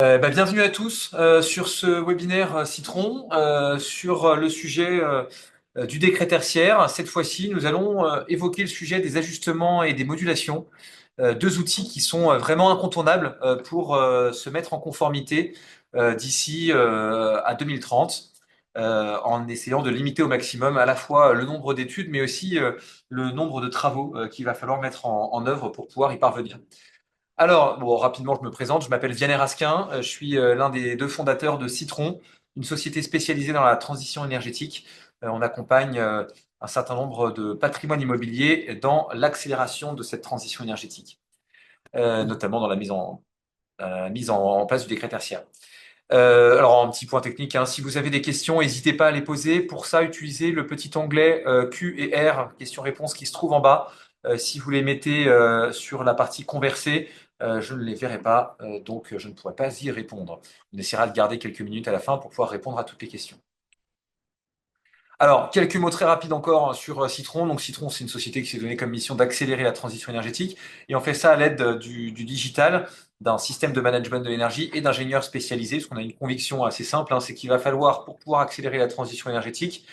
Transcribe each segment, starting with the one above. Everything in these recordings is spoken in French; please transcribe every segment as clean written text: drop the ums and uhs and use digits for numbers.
Bienvenue à tous sur ce webinaire Citron sur le sujet du décret tertiaire. Cette fois-ci, nous allons évoquer le sujet des ajustements et des modulations, deux outils qui sont vraiment incontournables pour se mettre en conformité d'ici à 2030, en essayant de limiter au maximum à la fois le nombre d'études, mais aussi le nombre de travaux qu'il va falloir mettre en œuvre pour pouvoir y parvenir. Alors, bon, rapidement, je me présente. Je m'appelle Vianney Rasquin. Je suis l'un des deux fondateurs de Citron, une société spécialisée dans la transition énergétique. On accompagne un certain nombre de patrimoines immobiliers dans l'accélération de cette transition énergétique, notamment dans la mise en place du décret tertiaire. Alors, un petit point technique, hein, si vous avez des questions, n'hésitez pas à les poser. Pour ça, utilisez le petit onglet Q et R, questions-réponses, qui se trouve en bas. Si vous les mettez sur la partie conversée, je ne les verrai pas, donc je ne pourrai pas y répondre. On essaiera de garder quelques minutes à la fin pour pouvoir répondre à toutes les questions. Alors, quelques mots très rapides encore sur Citron. Donc, Citron, c'est une société qui s'est donnée comme mission d'accélérer la transition énergétique. Et on fait ça à l'aide du digital, d'un système de management de l'énergie et d'ingénieurs spécialisés. Parce qu'on a une conviction assez simple, hein, c'est qu'il va falloir, pour pouvoir accélérer la transition énergétique,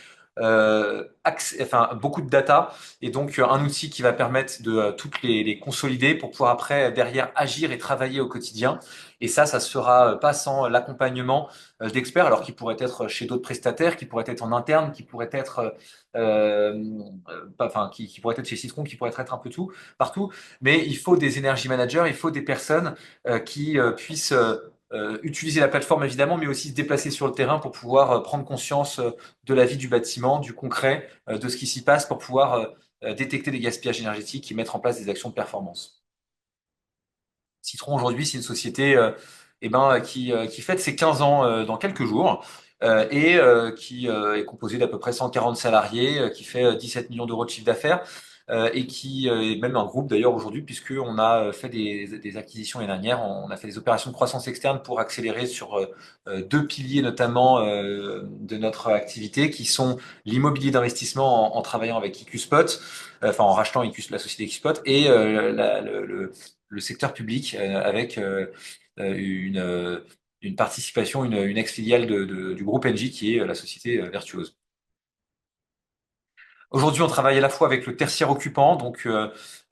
beaucoup de data et donc un outil qui va permettre de toutes les consolider pour pouvoir après, derrière, agir et travailler au quotidien. Et ça se fera pas sans l'accompagnement d'experts, alors qui pourraient être chez d'autres prestataires, qui pourraient être en interne, qui pourraient être, qui pourraient être chez Citron, qui pourraient être un peu tout, partout. Mais il faut des energy managers, il faut des personnes qui puissent utiliser la plateforme évidemment, mais aussi se déplacer sur le terrain pour pouvoir prendre conscience de la vie du bâtiment, du concret, de ce qui s'y passe pour pouvoir détecter les gaspillages énergétiques et mettre en place des actions de performance. Citron, aujourd'hui, c'est une société qui fête ses 15 ans dans quelques jours et qui est composée d'à peu près 140 salariés, qui fait 17 millions d'euros de chiffre d'affaires et qui est même un groupe d'ailleurs aujourd'hui puisqu'on a fait des acquisitions l'année dernière. On a fait des opérations de croissance externe pour accélérer sur deux piliers notamment de notre activité qui sont l'immobilier d'investissement en travaillant avec IQSpot, en rachetant la société IQSpot et le secteur public avec une participation, une ex-filiale du groupe Engie qui est la société Virtuose. Aujourd'hui, on travaille à la fois avec le tertiaire occupant, donc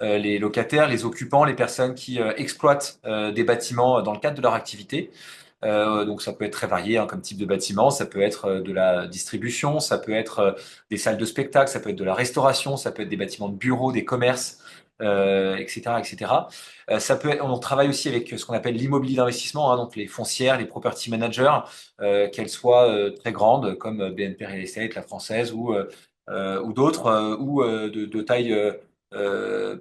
les locataires, les occupants, les personnes qui exploitent des bâtiments dans le cadre de leur activité. Donc ça peut être très varié hein, comme type de bâtiment, ça peut être de la distribution, ça peut être des salles de spectacle, ça peut être de la restauration, ça peut être des bâtiments de bureaux, des commerces, etc., etc. On travaille aussi avec ce qu'on appelle l'immobilier d'investissement, hein, donc les foncières, les property managers, qu'elles soient très grandes comme BNP Real Estate, la française ou d'autres, ou de taille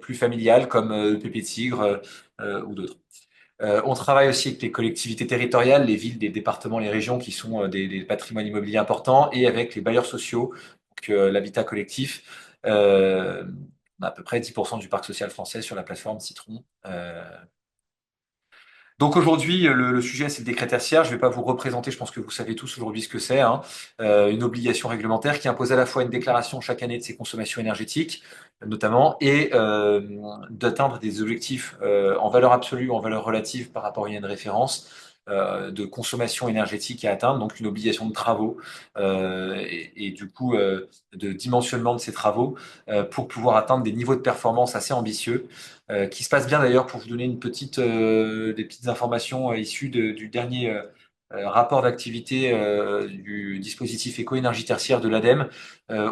plus familiale comme Pépé Tigre ou d'autres. On travaille aussi avec les collectivités territoriales, les villes, les départements, les régions qui sont des patrimoines immobiliers importants et avec les bailleurs sociaux, donc l'habitat collectif. On a à peu près 10% du parc social français sur la plateforme Citron. Donc aujourd'hui, le sujet, c'est le décret tertiaire. Je ne vais pas vous représenter, je pense que vous savez tous aujourd'hui ce que c'est, hein. Une obligation réglementaire qui impose à la fois une déclaration chaque année de ses consommations énergétiques, notamment, et d'atteindre des objectifs en valeur absolue ou en valeur relative par rapport à une référence de consommation énergétique à atteindre, donc une obligation de travaux et du coup de dimensionnement de ces travaux pour pouvoir atteindre des niveaux de performance assez ambitieux qui se passe bien d'ailleurs pour vous donner des petites informations issues du dernier rapport d'activité du dispositif éco-énergie tertiaire de l'ADEME.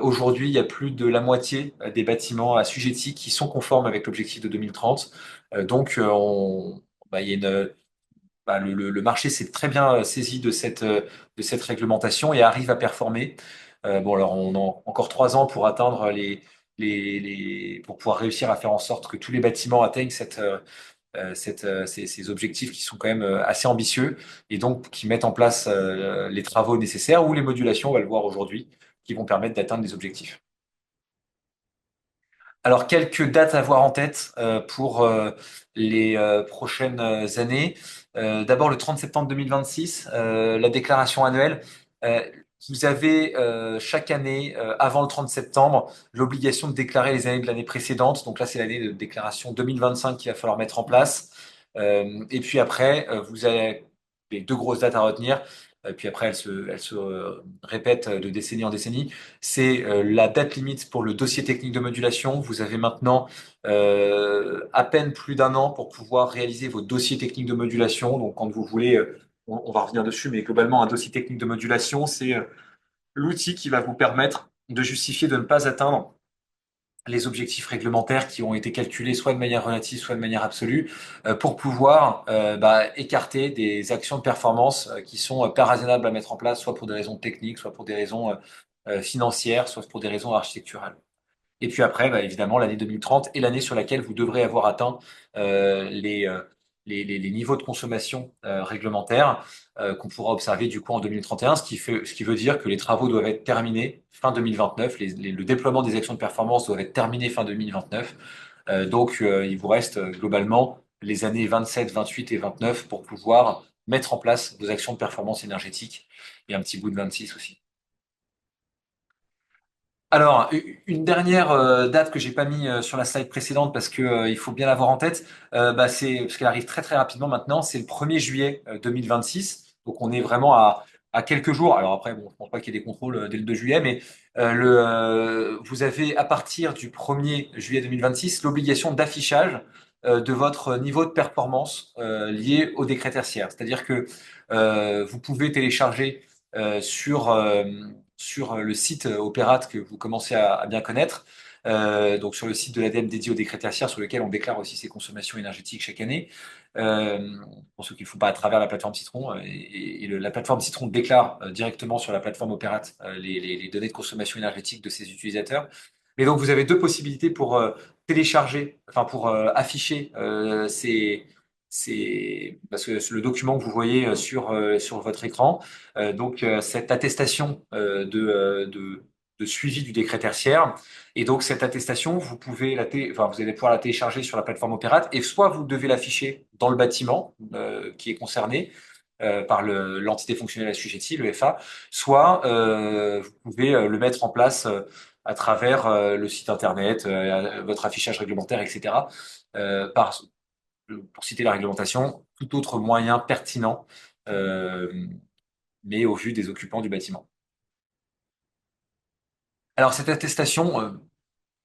Aujourd'hui, il y a plus de la moitié des bâtiments assujettis qui sont conformes avec l'objectif de 2030. Il y a le marché s'est très bien saisi de cette réglementation et arrive à performer. Bon, alors on a encore 3 ans pour atteindre pour pouvoir réussir à faire en sorte que tous les bâtiments atteignent ces objectifs qui sont quand même assez ambitieux et donc qui mettent en place les travaux nécessaires ou les modulations, on va le voir aujourd'hui, qui vont permettre d'atteindre les objectifs. Alors, quelques dates à avoir en tête pour les prochaines années. D'abord, le 30 septembre 2026, la déclaration annuelle. Euh, Vous avez chaque année, avant le 30 septembre, l'obligation de déclarer les années de l'année précédente. Donc là, c'est l'année de déclaration 2025 qu'il va falloir mettre en place. Et puis après, vous avez les deux grosses dates à retenir, puis après elles se répètent de décennie en décennie. C'est la date limite pour le dossier technique de modulation. Vous avez maintenant à peine plus d'un an pour pouvoir réaliser vos dossiers techniques de modulation. Donc quand vous voulez, on va revenir dessus, mais globalement un dossier technique de modulation, c'est l'outil qui va vous permettre de justifier de ne pas atteindre les objectifs réglementaires qui ont été calculés soit de manière relative, soit de manière absolue, pour pouvoir écarter des actions de performance qui sont pas raisonnables à mettre en place, soit pour des raisons techniques, soit pour des raisons financières, soit pour des raisons architecturales. Et puis après, évidemment, l'année 2030 est l'année sur laquelle vous devrez avoir atteint les, les niveaux de consommation réglementaires qu'on pourra observer du coup en 2031, ce qui veut dire que les travaux doivent être terminés fin 2029, le déploiement des actions de performance doit être terminé fin 2029. Il vous reste globalement les années 27, 28 et 29 pour pouvoir mettre en place vos actions de performance énergétique et un petit bout de 26 aussi. Alors, une dernière date que j'ai pas mis sur la slide précédente parce que il faut bien l'avoir en tête, c'est parce qu'elle arrive très très rapidement maintenant, c'est le 1er juillet 2026. Donc on est vraiment à quelques jours. Alors après, bon, je pense pas qu'il y ait des contrôles dès le 2 juillet, mais vous avez à partir du 1er juillet 2026 l'obligation d'affichage de votre niveau de performance lié au décret tertiaire. C'est-à-dire que vous pouvez télécharger sur le site Opérate que vous commencez à bien connaître, donc sur le site de l'ADEME dédié au décret tertiaire sur lequel on déclare aussi ses consommations énergétiques chaque année. Pour ceux qui ne le font pas à travers la plateforme Citron, la plateforme Citron déclare directement sur la plateforme Opérate les données de consommation énergétique de ses utilisateurs. Et donc vous avez deux possibilités pour télécharger, enfin pour afficher parce que c'est le document que vous voyez sur votre écran. Cette attestation de suivi du décret tertiaire. Et donc cette attestation, vous allez pouvoir la télécharger sur la plateforme Opérate et soit vous devez l'afficher dans le bâtiment qui est concerné par l'entité fonctionnelle assujettie, le FA, soit vous pouvez le mettre en place à travers le site internet, votre affichage réglementaire, etc. Par pour citer la réglementation, tout autre moyen pertinent, mais au vu des occupants du bâtiment. Alors, cette attestation,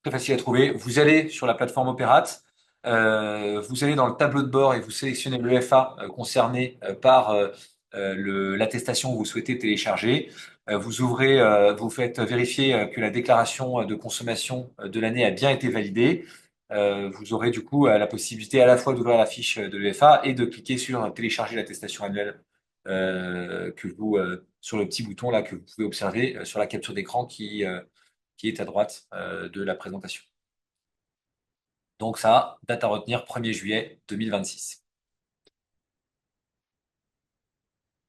très facile à trouver, vous allez sur la plateforme Opérate, vous allez dans le tableau de bord et vous sélectionnez le FA concerné par l'attestation que vous souhaitez télécharger. Vous ouvrez, vous faites vérifier que la déclaration de consommation de l'année a bien été validée. Vous aurez du coup la possibilité à la fois d'ouvrir la fiche de l'EFA et de cliquer sur télécharger l'attestation annuelle sur le petit bouton là que vous pouvez observer sur la capture d'écran qui est à droite de la présentation. Donc ça, date à retenir 1er juillet 2026.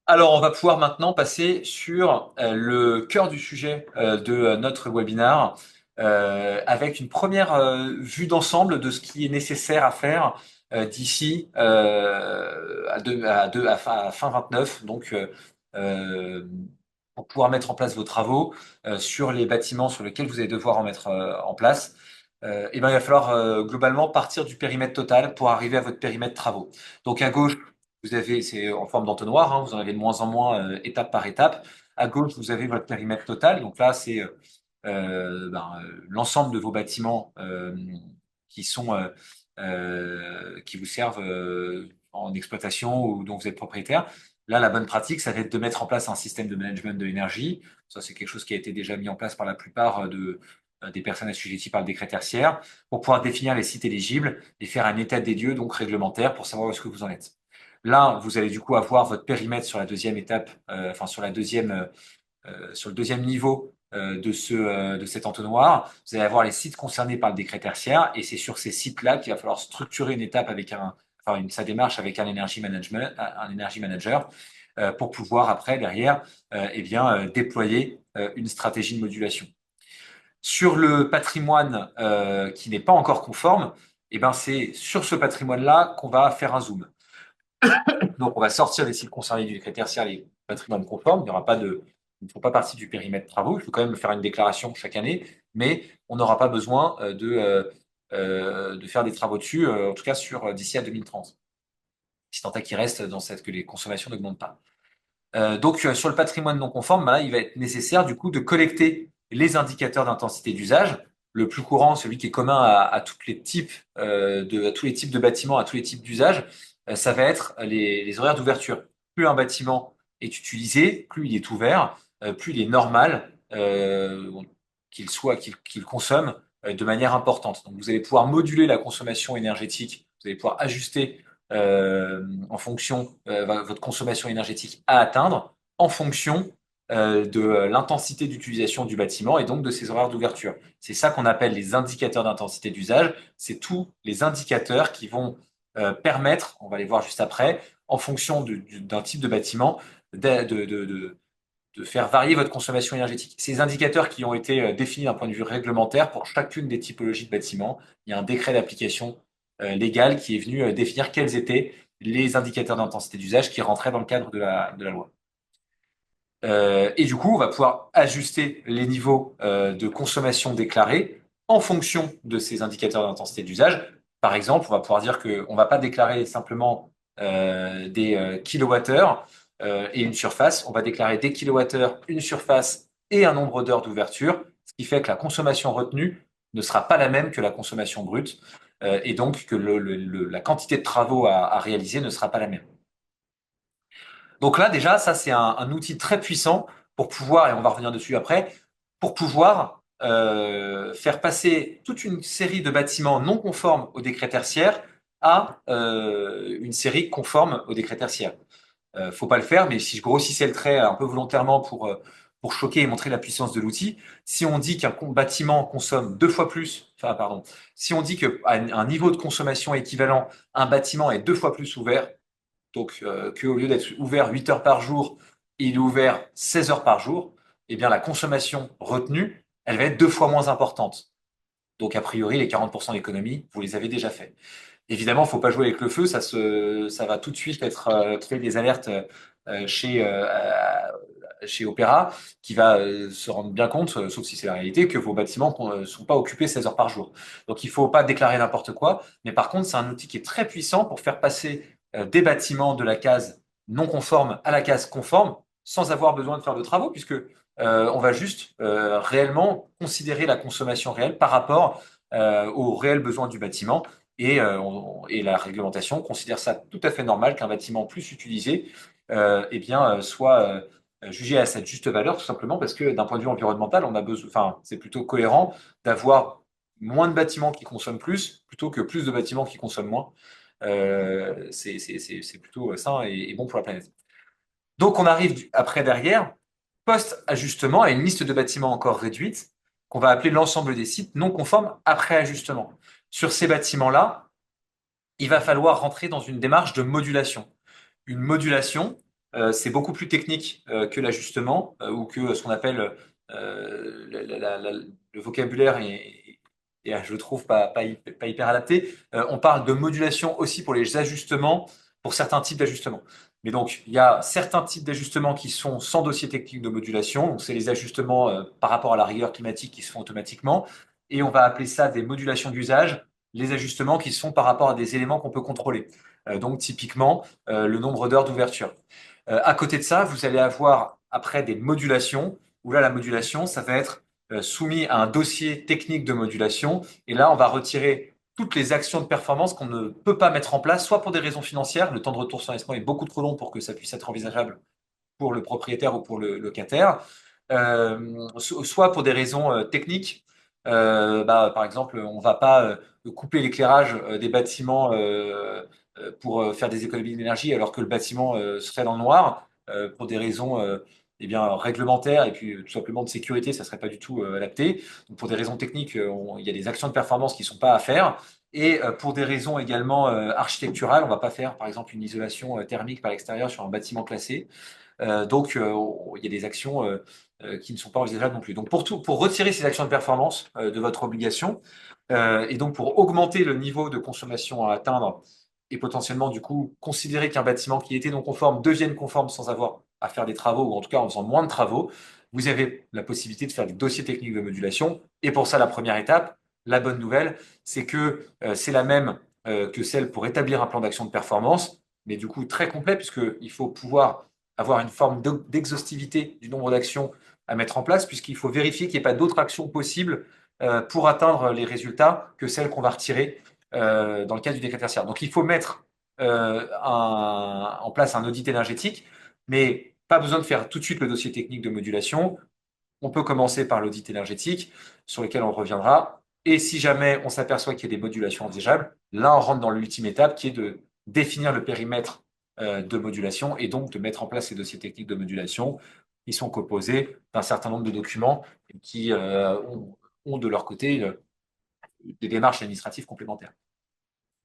Alors, on va pouvoir maintenant passer sur le cœur du sujet de notre webinaire avec une première vue d'ensemble de ce qui est nécessaire à faire d'ici à fin 29, euh, pour pouvoir mettre en place vos travaux sur les bâtiments sur lesquels vous allez devoir en mettre en place. Il va falloir globalement partir du périmètre total pour arriver à votre périmètre travaux. Donc à gauche, vous avez, c'est en forme d'entonnoir, hein, vous en avez de moins en moins étape par étape. À gauche, vous avez votre périmètre total. Donc là, c'est l'ensemble de vos bâtiments qui vous servent en exploitation ou dont vous êtes propriétaire. Là, la bonne pratique, ça va être de mettre en place un système de management de l'énergie. Ça, c'est quelque chose qui a été déjà mis en place par la plupart des personnes assujetties par le décret tertiaire pour pouvoir définir les sites éligibles et faire un état des lieux donc réglementaire pour savoir où est-ce que vous en êtes. Là, vous allez du coup avoir votre périmètre sur la deuxième étape, sur le deuxième niveau de cet entonnoir. Vous allez avoir les sites concernés par le décret tertiaire et c'est sur ces sites-là qu'il va falloir structurer une étape avec sa démarche avec un energy manager pour pouvoir après derrière déployer une stratégie de modulation. Sur le patrimoine qui n'est pas encore conforme, c'est sur ce patrimoine-là qu'on va faire un zoom. Donc, on va sortir des sites concernés du décret tertiaire les patrimoines conformes. Ils ne font pas partie du périmètre travaux. Il faut quand même faire une déclaration chaque année, mais on n'aura pas besoin de faire des travaux dessus, en tout cas d'ici à 2030. si tant est qu'il reste dans cette que les consommations n'augmentent pas. Donc, sur le patrimoine non conforme, bah là, il va être nécessaire du coup de collecter les indicateurs d'intensité d'usage. Le plus courant, celui qui est commun à tous les types à tous les types de bâtiments, à tous les types d'usages, ça va être les horaires d'ouverture. Plus un bâtiment est utilisé, plus il est ouvert, plus il est normal qu'il consomme de manière importante. Donc, vous allez pouvoir moduler la consommation énergétique. Vous allez pouvoir ajuster en fonction votre consommation énergétique à atteindre en fonction de l'intensité d'utilisation du bâtiment et donc de ses horaires d'ouverture. C'est ça qu'on appelle les indicateurs d'intensité d'usage. C'est tous les indicateurs qui vont permettre, on va les voir juste après, en fonction d'un type de bâtiment, de faire varier votre consommation énergétique. Ces indicateurs qui ont été définis d'un point de vue réglementaire pour chacune des typologies de bâtiments, il y a un décret d'application légal qui est venu définir quels étaient les indicateurs d'intensité d'usage qui rentraient dans le cadre de la loi. Et du coup, on va pouvoir ajuster les niveaux de consommation déclarés en fonction de ces indicateurs d'intensité d'usage. Par exemple, on va pouvoir dire qu'on ne va pas déclarer simplement des kilowattheures et une surface. On va déclarer des kilowattheures, une surface et un nombre d'heures d'ouverture, ce qui fait que la consommation retenue ne sera pas la même que la consommation brute et donc que la quantité de travaux à réaliser ne sera pas la même. Donc là, déjà, ça, c'est un outil très puissant pour pouvoir, et on va revenir dessus après, pour pouvoir faire passer toute une série de bâtiments non conformes au décret tertiaire à une série conforme au décret tertiaire. Faut pas le faire, mais si je grossissais le trait un peu volontairement pour choquer et montrer la puissance de l'outil, si on dit qu'un bâtiment consomme deux fois plus, enfin pardon, si on dit qu'à un niveau de consommation équivalent, un bâtiment est deux fois plus ouvert, donc qu'au lieu d'être ouvert 8 heures par jour, il est ouvert 16 heures par jour, eh bien la consommation retenue, elle va être deux fois moins importante. Donc a priori, les 40% d'économie, vous les avez déjà fait. Évidemment, il ne faut pas jouer avec le feu, ça va tout de suite créer des alertes chez Opéra, qui va se rendre bien compte, sauf si c'est la réalité, que vos bâtiments ne sont pas occupés 16 heures par jour. Donc il ne faut pas déclarer n'importe quoi, mais par contre, c'est un outil qui est très puissant pour faire passer des bâtiments de la case non conforme à la case conforme, sans avoir besoin de faire de travaux, puisque on va juste réellement considérer la consommation réelle par rapport aux réels besoins du bâtiment. Et la réglementation considère ça tout à fait normal qu'un bâtiment plus utilisé eh bien, soit jugé à cette juste valeur, tout simplement parce que d'un point de vue environnemental, on a besoin, enfin, c'est plutôt cohérent d'avoir moins de bâtiments qui consomment plus plutôt que plus de bâtiments qui consomment moins. C'est plutôt sain et bon pour la planète. Donc, on arrive après derrière, post-ajustement, à une liste de bâtiments encore réduite qu'on va appeler l'ensemble des sites non conformes après ajustement. Sur ces bâtiments-là, il va falloir rentrer dans une démarche de modulation. Une modulation, c'est beaucoup plus technique que l'ajustement ou que ce qu'on appelle le vocabulaire et je le trouve pas hyper adapté. On parle de modulation aussi pour les ajustements, pour certains types d'ajustements. Mais donc, il y a certains types d'ajustements qui sont sans dossier technique de modulation. Donc, c'est les ajustements par rapport à la rigueur climatique qui se font automatiquement. Et on va appeler ça des modulations d'usage, les ajustements qui se font par rapport à des éléments qu'on peut contrôler. Donc, typiquement, le nombre d'heures d'ouverture. À côté de ça, vous allez avoir après des modulations, où là, la modulation, ça va être soumis à un dossier technique de modulation. Et là, on va retirer toutes les actions de performance qu'on ne peut pas mettre en place, soit pour des raisons financières, le temps de retour sur investissement est beaucoup trop long pour que ça puisse être envisageable pour le propriétaire ou pour le locataire, soit pour des raisons techniques. Par exemple, on ne va pas couper l'éclairage des bâtiments pour faire des économies d'énergie alors que le bâtiment serait dans le noir pour des raisons eh bien, réglementaires et puis tout simplement de sécurité, ça ne serait pas du tout adapté. Donc, pour des raisons techniques, il y a des actions de performance qui ne sont pas à faire. Et pour des raisons également architecturales, on ne va pas faire par exemple une isolation thermique par l'extérieur sur un bâtiment classé. Il y a des actions qui ne sont pas envisageables non plus. Donc, pour retirer ces actions de performance de votre obligation, et donc pour augmenter le niveau de consommation à atteindre, et potentiellement, du coup, considérer qu'un bâtiment qui était non conforme devienne conforme sans avoir à faire des travaux, ou en tout cas en faisant moins de travaux, vous avez la possibilité de faire des dossiers techniques de modulation. Et pour ça, la première étape, la bonne nouvelle, c'est que c'est la même que celle pour établir un plan d'action de performance. mais du coup très complet, puisqu'il faut pouvoir avoir une forme d'exhaustivité du nombre d'actions à mettre en place, puisqu'il faut vérifier qu'il n'y ait pas d'autres actions possibles pour atteindre les résultats que celles qu'on va retirer dans le cas du décret tertiaire. Donc il faut mettre en place un audit énergétique, mais pas besoin de faire tout de suite le dossier technique de modulation. On peut commencer par l'audit énergétique, sur lequel on reviendra. Et si jamais on s'aperçoit qu'il y a des modulations envisageables, là, on rentre dans l'ultime étape qui est de définir le périmètre de modulation et donc de mettre en place ces dossiers techniques de modulation qui sont composés d'un certain nombre de documents qui ont de leur côté des démarches administratives complémentaires.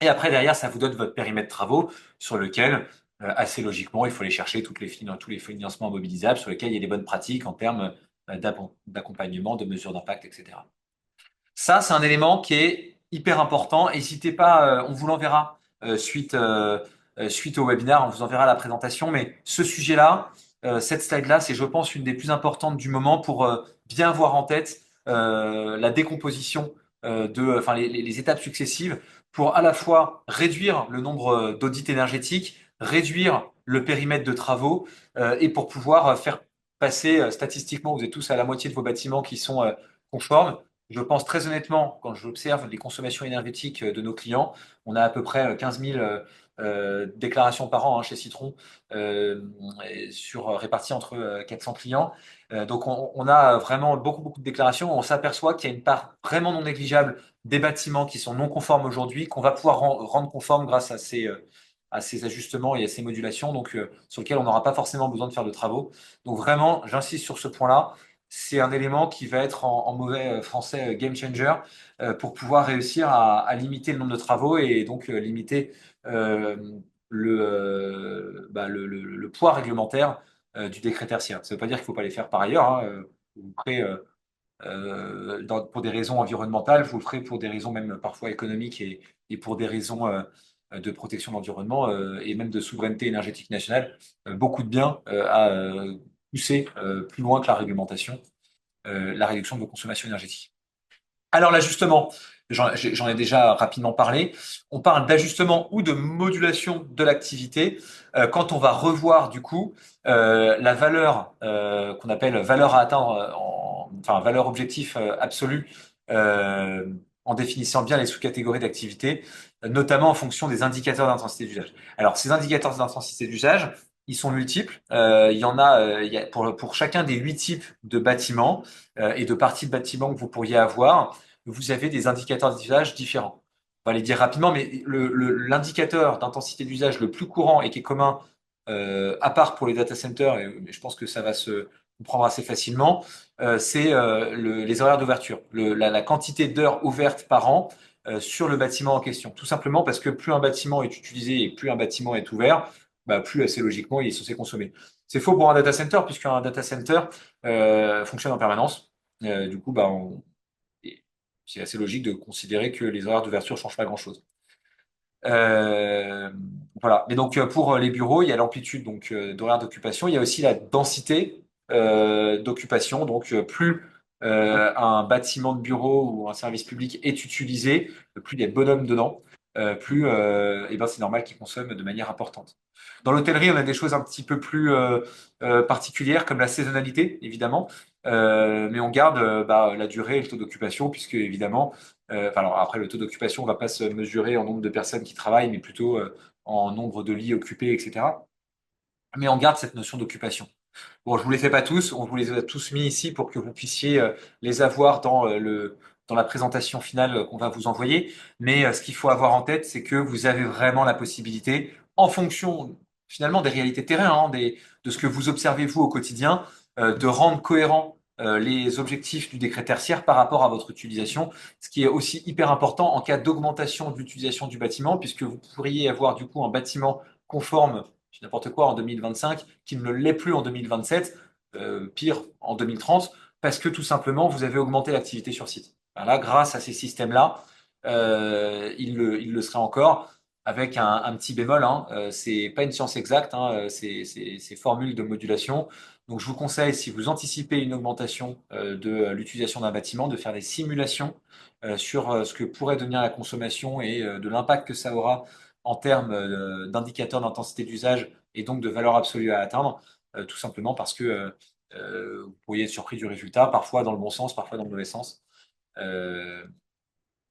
Et après, derrière, ça vous donne votre périmètre de travaux sur lequel, assez logiquement, il faut aller chercher tous les financements mobilisables sur lesquels il y a des bonnes pratiques en termes d'accompagnement, de mesures d'impact, etc. Ça, c'est un élément qui est hyper important. N'hésitez pas, on vous l'enverra suite au webinaire, on vous enverra la présentation. Mais ce sujet-là, cette slide-là, c'est, je pense, une des plus importantes du moment pour bien avoir en tête la décomposition enfin, les étapes successives pour à la fois réduire le nombre d'audits énergétiques, réduire le périmètre de travaux et pour pouvoir faire passer statistiquement, vous êtes tous à la moitié de vos bâtiments qui sont conformes. Je pense très honnêtement, quand j'observe les consommations énergétiques de nos clients, on a à peu près 15 000 déclarations par an chez Citron, réparties entre 400 clients. Donc on a vraiment beaucoup, beaucoup de déclarations. On s'aperçoit qu'il y a une part vraiment non négligeable des bâtiments qui sont non conformes aujourd'hui, qu'on va pouvoir rendre conformes grâce à ces ajustements et à ces modulations, donc sur lesquels on n'aura pas forcément besoin de faire de travaux. Donc vraiment, j'insiste sur ce point-là. C'est un élément qui va être en mauvais français game changer pour pouvoir réussir à limiter le nombre de travaux et donc limiter euh, le poids réglementaire du décret tertiaire. Ça ne veut pas dire qu'il ne faut pas les faire par ailleurs, hein. Vous le ferez pour des raisons environnementales, vous le ferez pour des raisons même parfois économiques et pour des raisons de protection de l'environnement et même de souveraineté énergétique nationale. Beaucoup de bien à pousser plus loin que la réglementation, la réduction de vos consommations énergétiques. Alors l'ajustement, j'en ai déjà rapidement parlé. On parle d'ajustement ou de modulation de l'activité quand on va revoir du coup la valeur qu'on appelle valeur à atteindre, enfin valeur objectif absolue, euh, en définissant bien les sous-catégories d'activité, notamment en fonction des indicateurs d'intensité d'usage. Alors ces indicateurs d'intensité d'usage, ils sont multiples. Il y en a, il y a pour chacun des 8 types de bâtiments et de parties de bâtiments que vous pourriez avoir vous avez des indicateurs d'usage différents. On va les dire rapidement, mais l'indicateur d'intensité d'usage le plus courant et qui est commun, à part pour les data centers, et je pense que ça va se comprendre assez facilement, c'est les horaires d'ouverture, la quantité d'heures ouvertes par an sur le bâtiment en question. Tout simplement parce que plus un bâtiment est utilisé et plus un bâtiment est ouvert, bah, plus assez logiquement il est censé consommer. C'est faux pour un data center, puisqu'un data center fonctionne en permanence. Du coup, bah, c'est assez logique de considérer que les horaires d'ouverture ne changent pas grand-chose. Euh, voilà. Mais donc pour les bureaux, il y a l'amplitude donc d'horaire d'occupation. Il y a aussi la densité d'occupation. Donc plus un bâtiment de bureau ou un service public est utilisé, plus il y a de bonhommes dedans, plus eh ben, c'est normal qu'il consomme de manière importante. Dans l'hôtellerie, on a des choses un petit peu plus particulières comme la saisonnalité, évidemment. Mais on garde la durée et le taux d'occupation, puisque évidemment, alors après, le taux d'occupation ne va pas se mesurer en nombre de personnes qui travaillent, mais plutôt en nombre de lits occupés, etc. Mais on garde cette notion d'occupation. Bon, je vous les fais pas tous, on vous les a tous mis ici pour que vous puissiez les avoir dans la présentation finale qu'on va vous envoyer. Mais ce qu'il faut avoir en tête, c'est que vous avez vraiment la possibilité, en fonction finalement des réalités terrain, de ce que vous observez vous au quotidien, de rendre cohérents les objectifs du décret tertiaire par rapport à votre utilisation, ce qui est aussi hyper important en cas d'augmentation de l'utilisation du bâtiment, puisque vous pourriez avoir du coup un bâtiment conforme je dis n'importe quoi, en 2025, qui ne l'est plus en 2027, pire en 2030, parce que tout simplement, vous avez augmenté l'activité sur site. Ben là, grâce à ces systèmes-là, il le serait encore, avec un petit bémol, hein, c'est pas une science exacte, hein, c'est formules de modulation. Donc, je vous conseille, si vous anticipez une augmentation de l'utilisation d'un bâtiment, de faire des simulations sur ce que pourrait devenir la consommation et de l'impact que ça aura en termes d'indicateurs d'intensité d'usage et donc de valeur absolue à atteindre, tout simplement parce que vous pourriez être surpris du résultat, parfois dans le bon sens, parfois dans le mauvais sens. Euh,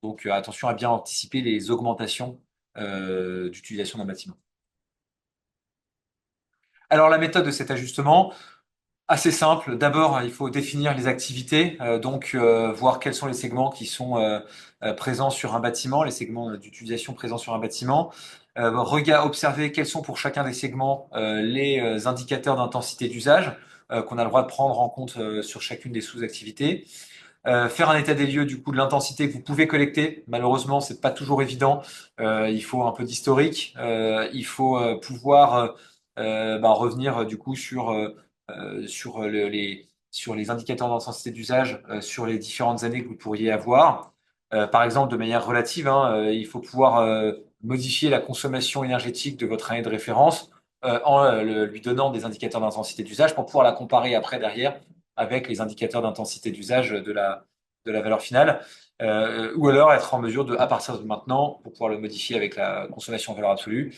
donc attention à bien anticiper les augmentations d'utilisation d'un bâtiment. Alors la méthode de cet ajustement, assez simple. D'abord, il faut définir les activités, donc voir quels sont les segments qui sont présents sur un bâtiment, les segments d'utilisation présents sur un bâtiment. Observer quels sont pour chacun des segments les indicateurs d'intensité d'usage qu'on a le droit de prendre en compte sur chacune des sous-activités. Faire un état des lieux du coup de l'intensité que vous pouvez collecter. Malheureusement, c'est pas toujours évident. Il faut un peu d'historique. Il faut pouvoir revenir du coup sur les indicateurs d'intensité d'usage sur les différentes années que vous pourriez avoir. Par exemple, de manière relative, hein, il faut pouvoir modifier la consommation énergétique de votre année de référence lui donnant des indicateurs d'intensité d'usage pour pouvoir la comparer après derrière avec les indicateurs d'intensité d'usage de la valeur finale, ou alors être en mesure de, à partir de maintenant, pour pouvoir le modifier avec la consommation en valeur absolue,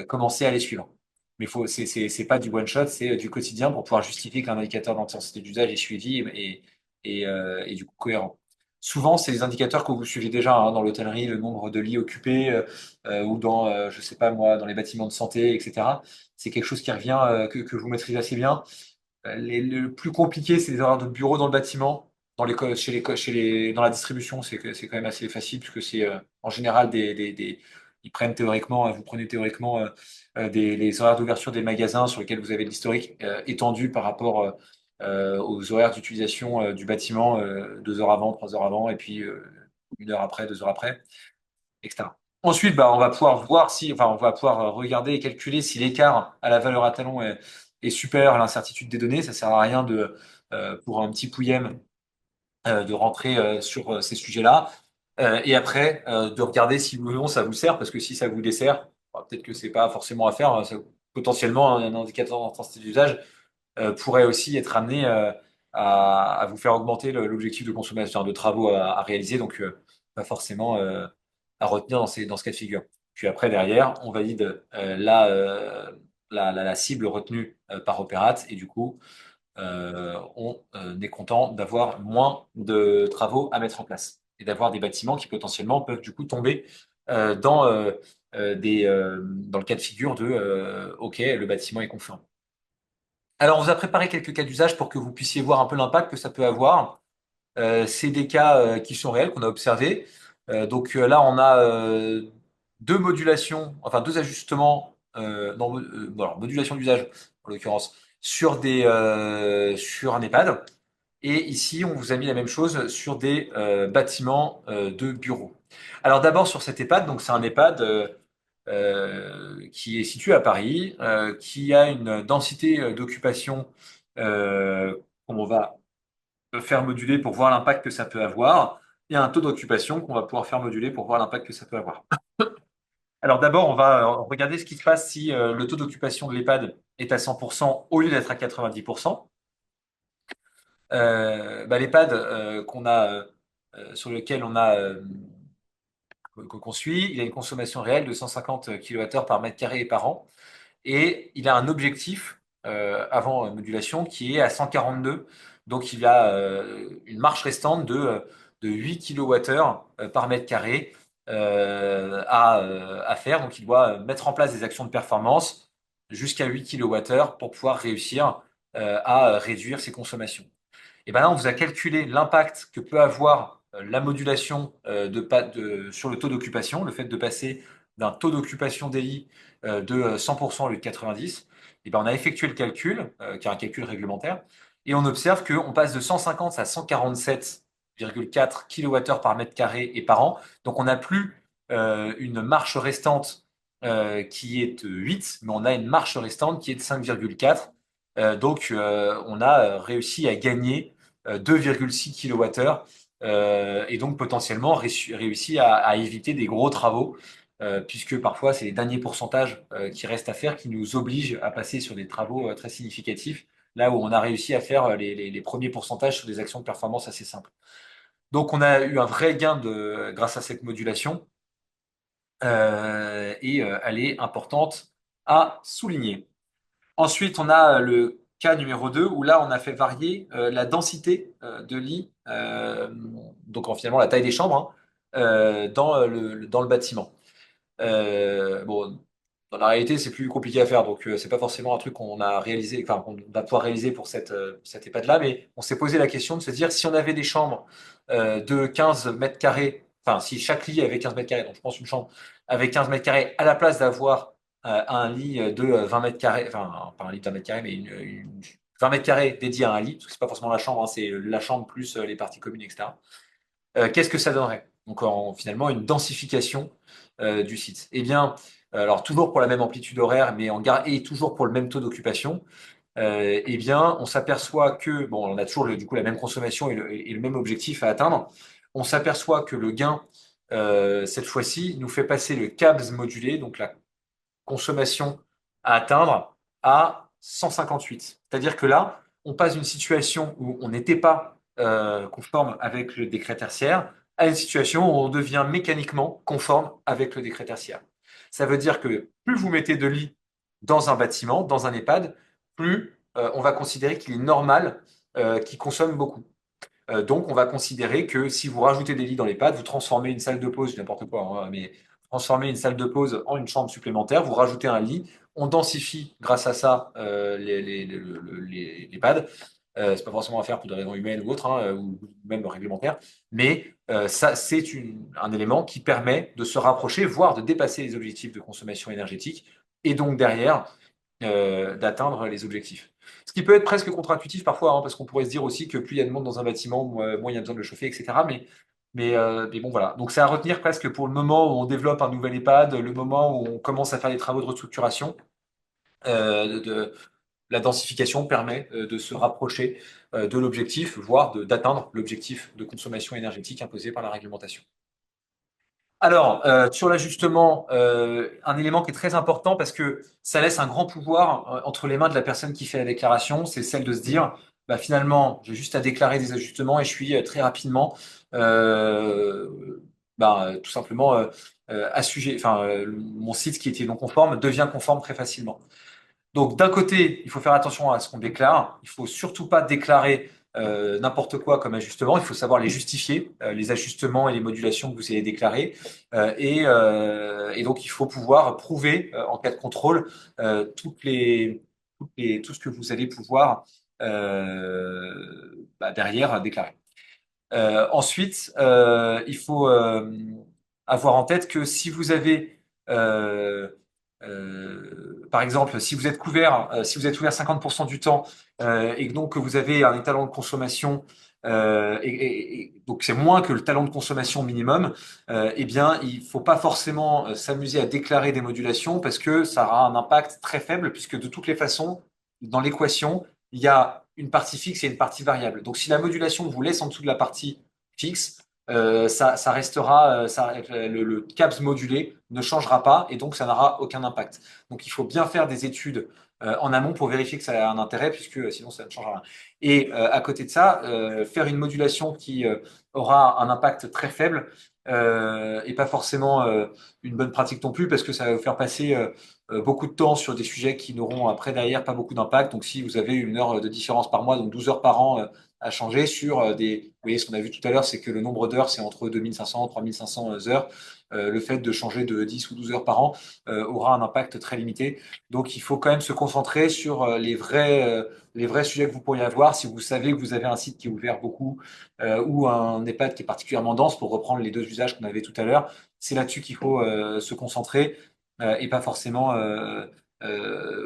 commencer à les suivre. Mais c'est pas du one shot, c'est du quotidien pour pouvoir justifier qu'un indicateur d'intensité d'usage est suivi et du coup cohérent. Souvent, c'est les indicateurs que vous suivez déjà hein, dans l'hôtellerie, le nombre de lits occupés ou dans, je sais pas moi, dans les bâtiments de santé, etc. C'est quelque chose qui revient que vous maîtrisez assez bien. Le plus compliqué, c'est les horaires de bureau dans le bâtiment. Dans la distribution, c'est quand même assez facile puisque c'est en général ils prennent théoriquement, vous prenez théoriquement les horaires d'ouverture des magasins sur lesquels vous avez de l'historique étendu par rapport aux horaires d'utilisation du bâtiment 2 heures avant, 3 heures avant, et puis 1 heure après, 2 heures après, etc. Ensuite, bah, on va pouvoir voir si, enfin, on va pouvoir regarder et calculer si l'écart à la valeur à talon est supérieur à l'incertitude des données. Ça sert à rien pour un petit pouillem de rentrer sur ces sujets-là. Et après, de regarder si oui ou non ça vous sert, parce que si ça vous dessert, bah, peut-être que c'est pas forcément à faire. Potentiellement, un indicateur d'intensité d'usage pourrait aussi être amené à vous faire augmenter l'objectif de consommation de travaux à réaliser, donc pas forcément à retenir dans ce cas de figure. Puis après, derrière, on valide la cible retenue par Opérate et du coup, on est content d'avoir moins de travaux à mettre en place et d'avoir des bâtiments qui potentiellement peuvent du coup tomber dans le cas de figure de OK, le bâtiment est conforme. Alors, on vous a préparé quelques cas d'usage pour que vous puissiez voir un peu l'impact que ça peut avoir. C'est des cas qui sont réels, qu'on a observés. Là, on a deux modulations, enfin deux ajustements, non, modulation d'usage en l'occurrence, sur un EHPAD. Et ici, on vous a mis la même chose sur des bâtiments de bureaux. Alors d'abord sur cet EHPAD, donc c'est un EHPAD qui est situé à Paris, qui a une densité d'occupation qu'on va faire moduler pour voir l'impact que ça peut avoir, et un taux d'occupation qu'on va pouvoir faire moduler pour voir l'impact que ça peut avoir. Alors d'abord, on va regarder ce qui se passe si le taux d'occupation de l'EHPAD est à 100% au lieu d'être à 90%. L'EHPAD sur lequel qu'on suit, il a une consommation réelle de 150 kWh par mètre carré et par an. Et il a un objectif avant modulation qui est à 142. Donc il a une marche restante de 8 kWh par mètre carré à faire. Donc il doit mettre en place des actions de performance jusqu'à 8 kWh pour pouvoir réussir à réduire ses consommations. Et ben là, on vous a calculé l'impact que peut avoir la modulation sur le taux d'occupation, le fait de passer d'un taux d'occupation des lits de 100% au lieu de 90. Et ben on a effectué le calcul, qui est un calcul réglementaire, et on observe qu'on passe de 150 à 147,4 kWh par mètre carré et par an. Donc on n'a plus une marche restante qui est de 8, mais on a une marche restante qui est de 5,4. On a réussi à gagner 2,6 kWh et donc potentiellement réussi à éviter des gros travaux puisque parfois c'est les derniers pourcentages qui restent à faire qui nous obligent à passer sur des travaux très significatifs, là où on a réussi à faire les premiers pourcentages sur des actions de performance assez simples. Donc on a eu un vrai gain grâce à cette modulation elle est importante à souligner. Ensuite, on a le cas numéro 2 où là, on a fait varier la densité de lits, finalement la taille des chambres, hein, dans le bâtiment. Bon, dans la réalité, c'est plus compliqué à faire, donc c'est pas forcément un truc qu'on a réalisé, enfin qu'on va pouvoir réaliser pour cette EHPAD-là, mais on s'est posé la question de se dire si on avait des chambres de 15 mètres carrés, enfin si chaque lit avait 15 mètres carrés, donc je pense une chambre avec 15 mètres carrés, à la place d'avoir un lit de 20 mètres carrés, enfin pas un lit de 20 mètres carrés, mais 20 mètres carrés dédié à un lit, parce que c'est pas forcément la chambre, hein, c'est la chambre plus les parties communes, etc. Qu'est-ce que ça donnerait? Donc, finalement, une densification du site. Eh bien, alors toujours pour la même amplitude horaire, mais et toujours pour le même taux d'occupation, eh bien, on s'aperçoit que, bon, on a toujours du coup la même consommation et le même objectif à atteindre. On s'aperçoit que le gain, cette fois-ci, nous fait passer le CABS modulé, donc la consommation à atteindre, à 158. C'est-à-dire que là, on passe d'une situation où on n'était pas conforme avec le décret tertiaire à une situation où on devient mécaniquement conforme avec le décret tertiaire. Ça veut dire que plus vous mettez de lits dans un bâtiment, dans un EHPAD, plus on va considérer qu'il est normal qu'il consomme beaucoup. Donc, on va considérer que si vous rajoutez des lits dans les pads, vous transformez une salle de pause, n'importe quoi, hein, mais transformez une salle de pause en une chambre supplémentaire, vous rajoutez un lit, on densifie grâce à ça les pads. C'est pas forcément à faire pour des raisons humaines ou autres, hein, ou même réglementaires, mais ça, c'est un élément qui permet de se rapprocher, voire de dépasser les objectifs de consommation énergétique, et donc derrière, d'atteindre les objectifs. Ce qui peut être presque contre-intuitif parfois, hein, parce qu'on pourrait se dire aussi que plus il y a de monde dans un bâtiment, moins il y a besoin de le chauffer, etc. Mais bon, voilà. Donc c'est à retenir presque pour le moment où on développe un nouvel EHPAD, le moment où on commence à faire des travaux de restructuration. La densification permet de se rapprocher de l'objectif, voire d'atteindre l'objectif de consommation énergétique imposé par la réglementation. Alors, sur l'ajustement, un élément qui est très important parce que ça laisse un grand pouvoir entre les mains de la personne qui fait la déclaration, c'est celle de se dire, bah, finalement, j'ai juste à déclarer des ajustements et je suis très rapidement, euh, tout simplement, mon site qui était non conforme devient conforme très facilement. Donc, d'un côté, il faut faire attention à ce qu'on déclare. Il faut surtout pas déclarer n'importe quoi comme ajustement. Il faut savoir les justifier, les ajustements et les modulations que vous allez déclarer. Et donc, il faut pouvoir prouver en cas de contrôle tout ce que vous allez pouvoir derrière déclarer. Ensuite, il faut avoir en tête que si vous avez, par exemple, si vous êtes couvert, si vous êtes couvert 50% du temps et que donc que vous avez un étalon de consommation et donc c'est moins que le talon de consommation minimum, eh bien, il faut pas forcément s'amuser à déclarer des modulations parce que ça aura un impact très faible puisque de toutes les façons, dans l'équation, il y a une partie fixe et une partie variable. Donc, si la modulation vous laisse en dessous de la partie fixe, ça restera, le CAPS modulé ne changera pas et donc ça n'aura aucun impact. Donc, il faut bien faire des études en amont pour vérifier que ça a un intérêt, puisque sinon ça ne changera rien. Et à côté de ça, faire une modulation qui aura un impact très faible et pas forcément une bonne pratique non plus, parce que ça va vous faire passer beaucoup de temps sur des sujets qui n'auront après derrière pas beaucoup d'impact. Donc si vous avez une heure de différence par mois, donc 12 heures par an à changer sur vous voyez ce qu'on a vu tout à l'heure, c'est que le nombre d'heures, c'est entre 2500 et 3500 heures. Le fait de changer de 10 ou 12 heures par an aura un impact très limité. Donc il faut quand même se concentrer sur les vrais sujets que vous pourriez avoir. Si vous savez que vous avez un site qui est ouvert beaucoup ou un EHPAD qui est particulièrement dense, pour reprendre les deux usages qu'on avait tout à l'heure, c'est là-dessus qu'il faut se concentrer et pas forcément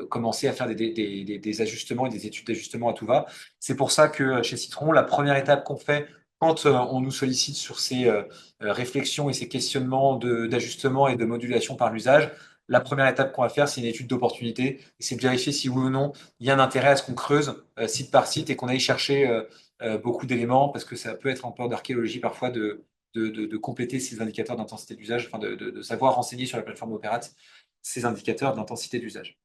commencer à faire des ajustements et des études d'ajustement à tout va. C'est pour ça que chez Citron, la première étape qu'on fait quand on nous sollicite sur ces réflexions et ces questionnements d'ajustement et de modulation par l'usage, la première étape qu'on va faire, c'est une étude d'opportunité. Et c'est de vérifier si oui ou non il y a un intérêt à ce qu'on creuse site par site et qu'on aille chercher beaucoup d'éléments, parce que ça peut être un peu d'archéologie parfois de compléter ces indicateurs d'intensité d'usage, enfin de savoir renseigner sur la plateforme Operate ces indicateurs d'intensité d'usage.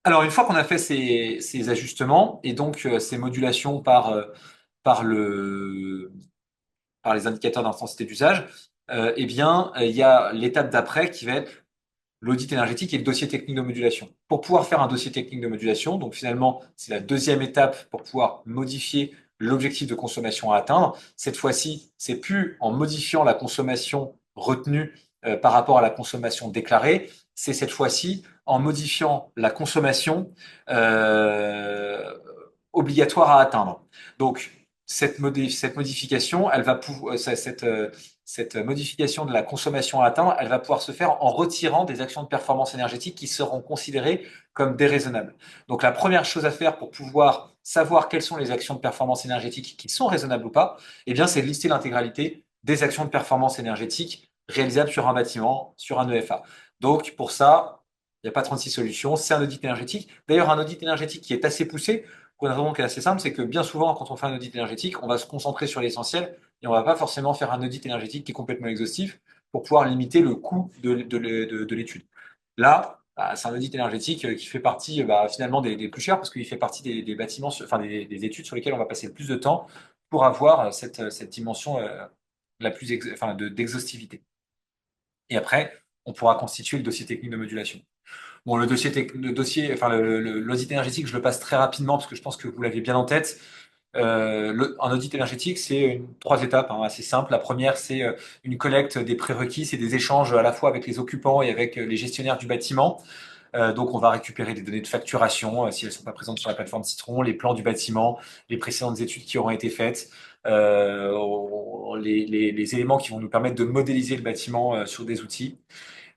Alors, une fois qu'on a fait ces ajustements et donc ces modulations par les indicateurs d'intensité d'usage, eh bien, il y a l'étape d'après qui va être l'audit énergétique et le dossier technique de modulation. Pour pouvoir faire un dossier technique de modulation, donc finalement, c'est la deuxième étape pour pouvoir modifier l'objectif de consommation à atteindre. Cette fois-ci, c'est plus en modifiant la consommation retenue par rapport à la consommation déclarée, c'est cette fois-ci en modifiant la consommation euh, obligatoire à atteindre. Donc, cette modification, elle va pouvoir, cette modification de la consommation à atteindre, elle va pouvoir se faire en retirant des actions de performance énergétique qui seront considérées comme déraisonnables. Donc la première chose à faire pour pouvoir savoir quelles sont les actions de performance énergétique qui sont raisonnables ou pas, eh bien c'est de lister l'intégralité des actions de performance énergétique réalisables sur un bâtiment, sur un EFA. Donc pour ça, il n'y a pas 36 solutions, c'est un audit énergétique. D'ailleurs, un audit énergétique qui est assez poussé, pour une raison qui est assez simple, c'est que bien souvent, quand on fait un audit énergétique, on va se concentrer sur l'essentiel et on va pas forcément faire un audit énergétique qui est complètement exhaustif pour pouvoir limiter le coût de l'étude. Là, bah, c'est un audit énergétique qui fait partie bah, finalement des plus chers parce qu'il fait partie des bâtiments, enfin des études sur lesquelles on va passer le plus de temps pour avoir cette dimension la plus enfin, d'exhaustivité. Et après, on pourra constituer le dossier technique de modulation. Bon, le dossier, enfin l'audit énergétique, je le passe très rapidement parce que je pense que vous l'avez bien en tête. Un audit énergétique, c'est trois étapes hein, assez simples. La première, c'est une collecte des prérequis, c'est des échanges à la fois avec les occupants et avec les gestionnaires du bâtiment. Donc, on va récupérer des données de facturation si elles ne sont pas présentes sur la plateforme Citron, les plans du bâtiment, les précédentes études qui auront été faites, les éléments qui vont nous permettre de modéliser le bâtiment sur des outils.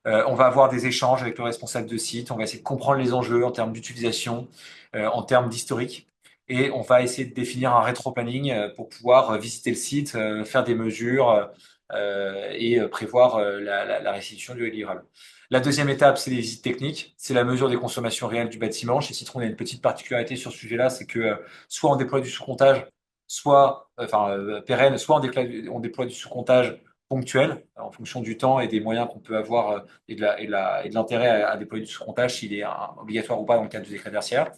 On va avoir des échanges avec le responsable de site, on va essayer de comprendre les enjeux en termes d'utilisation, en termes d'historique, et on va essayer de définir un rétro-planning pour pouvoir visiter le site, faire des mesures et prévoir la restitution du livrable. La deuxième étape, c'est les visites techniques, c'est la mesure des consommations réelles du bâtiment. Chez Citron, on a une petite particularité sur ce sujet-là, c'est que soit on déploie du sous-comptage, soit, enfin, pérenne, soit on déploie du sous-comptage ponctuel en fonction du temps et des moyens qu'on peut avoir et de l'intérêt à déployer du sous-comptage s'il est obligatoire ou pas dans le cadre du décret tertiaire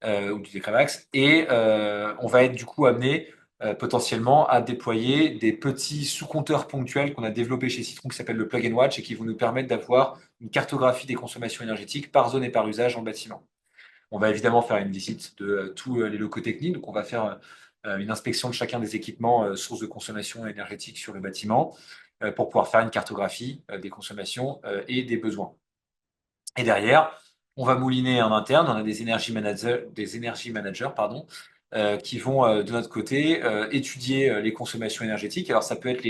ou du décret max. Et on va être du coup amené potentiellement à déployer des petits sous-compteurs ponctuels qu'on a développés chez Citron qui s'appellent le plug and watch et qui vont nous permettre d'avoir une cartographie des consommations énergétiques par zone et par usage en bâtiment. On va évidemment faire une visite de tous les locaux techniques. Donc, on va faire une inspection de chacun des équipements sources de consommation énergétique sur le bâtiment pour pouvoir faire une cartographie des consommations et des besoins. Et derrière, on va mouliner en interne. On a des énergie managers, pardon, qui vont de notre côté étudier les consommations énergétiques. Alors ça peut être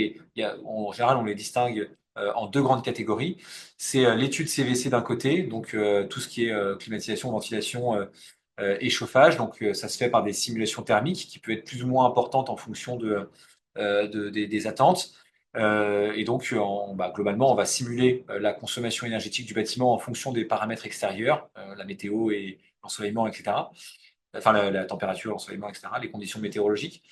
en général, on les distingue en deux grandes catégories. C'est l'étude CVC d'un côté, donc tout ce qui est climatisation, ventilation et chauffage. Donc ça se fait par des simulations thermiques qui peuvent être plus ou moins importantes en fonction des attentes. Et donc, globalement, on va simuler la consommation énergétique du bâtiment en fonction des paramètres extérieurs, la météo et l'ensoleillement, etc. Enfin, la température, l'ensoleillement, etc., les conditions météorologiques.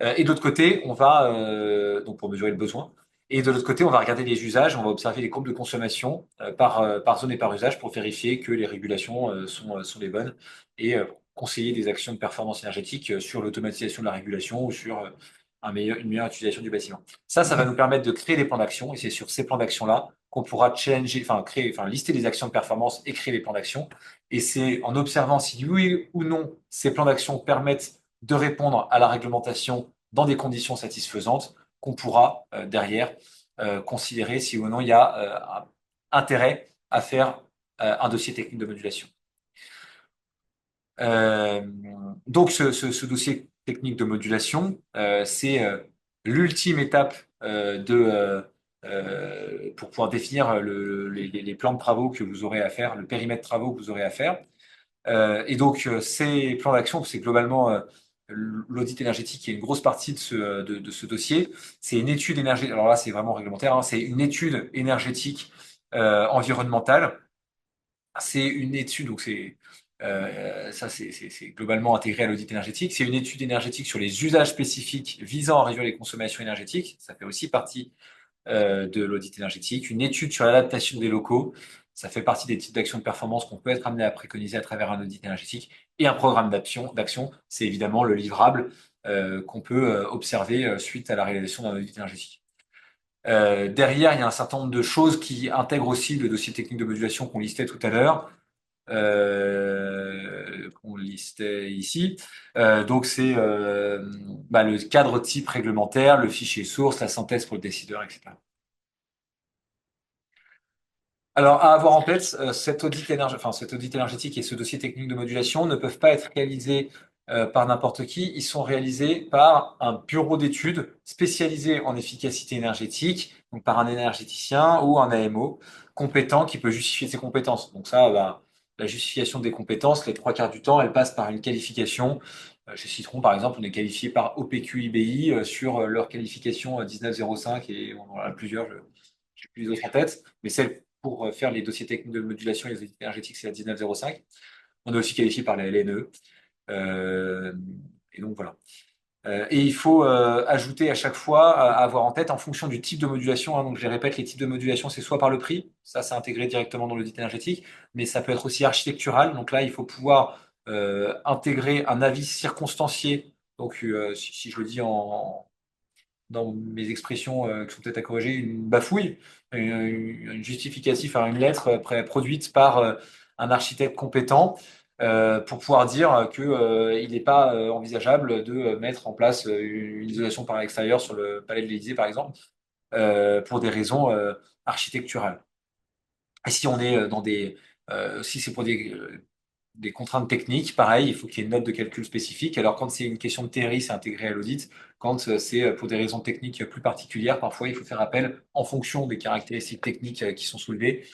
Et de l'autre côté, on va, donc pour mesurer le besoin, et de l'autre côté, on va regarder les usages, on va observer les courbes de consommation par zone et par usage pour vérifier que les régulations sont les bonnes et conseiller des actions de performance énergétique sur l'automatisation de la régulation ou sur une meilleure utilisation du bâtiment. Ça va nous permettre de créer des plans d'action et c'est sur ces plans d'action-là qu'on pourra challenger, enfin créer, enfin lister les actions de performance et créer les plans d'action. Et c'est en observant si oui ou non ces plans d'action permettent de répondre à la réglementation dans des conditions satisfaisantes qu'on pourra derrière considérer si ou non il y a intérêt à faire un dossier technique de modulation. Euh, donc ce dossier technique de modulation, c'est l'ultime étape pour pouvoir définir les plans de travaux que vous aurez à faire, le périmètre de travaux que vous aurez à faire. Et donc, ces plans d'action, c'est globalement l'audit énergétique qui est une grosse partie de ce dossier. C'est une étude énergétique, alors là, c'est vraiment réglementaire, hein, c'est une étude énergétique environnementale. C'est une étude, donc c'est globalement intégré à l'audit énergétique. C'est une étude énergétique sur les usages spécifiques visant à réduire les consommations énergétiques. Ça fait aussi partie de l'audit énergétique, une étude sur l'adaptation des locaux. Ça fait partie des types d'actions de performance qu'on peut être amené à préconiser à travers un audit énergétique. Et un programme d'action, c'est évidemment le livrable qu'on peut observer suite à la réalisation d'un audit énergétique. Derrière, il y a un certain nombre de choses qui intègrent aussi le dossier technique de modulation qu'on listait tout à l'heure, qu'on listait ici. Donc c'est le cadre type réglementaire, le fichier source, la synthèse pour le décideur, etc. Alors, à avoir en tête, cet audit énergétique et ce dossier technique de modulation ne peuvent pas être réalisés par n'importe qui. Ils sont réalisés par un bureau d'études spécialisé en efficacité énergétique, donc par un énergéticien ou un AMO compétent qui peut justifier ses compétences. Donc ça, la justification des compétences, les trois quarts du temps, elle passe par une qualification. Chez Citron, par exemple, on est qualifié par OPQIBI sur leur qualification 1905 et on en a plusieurs. Je n'ai plus les autres en tête, mais celle pour faire les dossiers techniques de modulation et les audits énergétiques, c'est la 1905. On est aussi qualifié par la LNE. Euh, et donc voilà. Et il faut ajouter à chaque fois, à avoir en tête, en fonction du type de modulation, hein, donc je les répète, les types de modulation, c'est soit par le prix, ça c'est intégré directement dans l'audit énergétique, mais ça peut être aussi architectural. Donc là, il faut pouvoir intégrer un avis circonstancié. Donc si je le dis dans mes expressions qui sont peut-être à corriger, une bafouille, une justificatif à une lettre produite par un architecte compétent pour pouvoir dire que il n'est pas envisageable de mettre en place une isolation par l'extérieur sur le palais de l'Élysée, par exemple, pour des raisons architecturales. Et si on est si c'est pour des contraintes techniques, pareil, il faut qu'il y ait une note de calcul spécifique. Alors, quand c'est une question de théorie, c'est intégré à l'audit. Quand c'est pour des raisons techniques plus particulières, parfois, il faut faire appel, en fonction des caractéristiques techniques qui sont soulevées,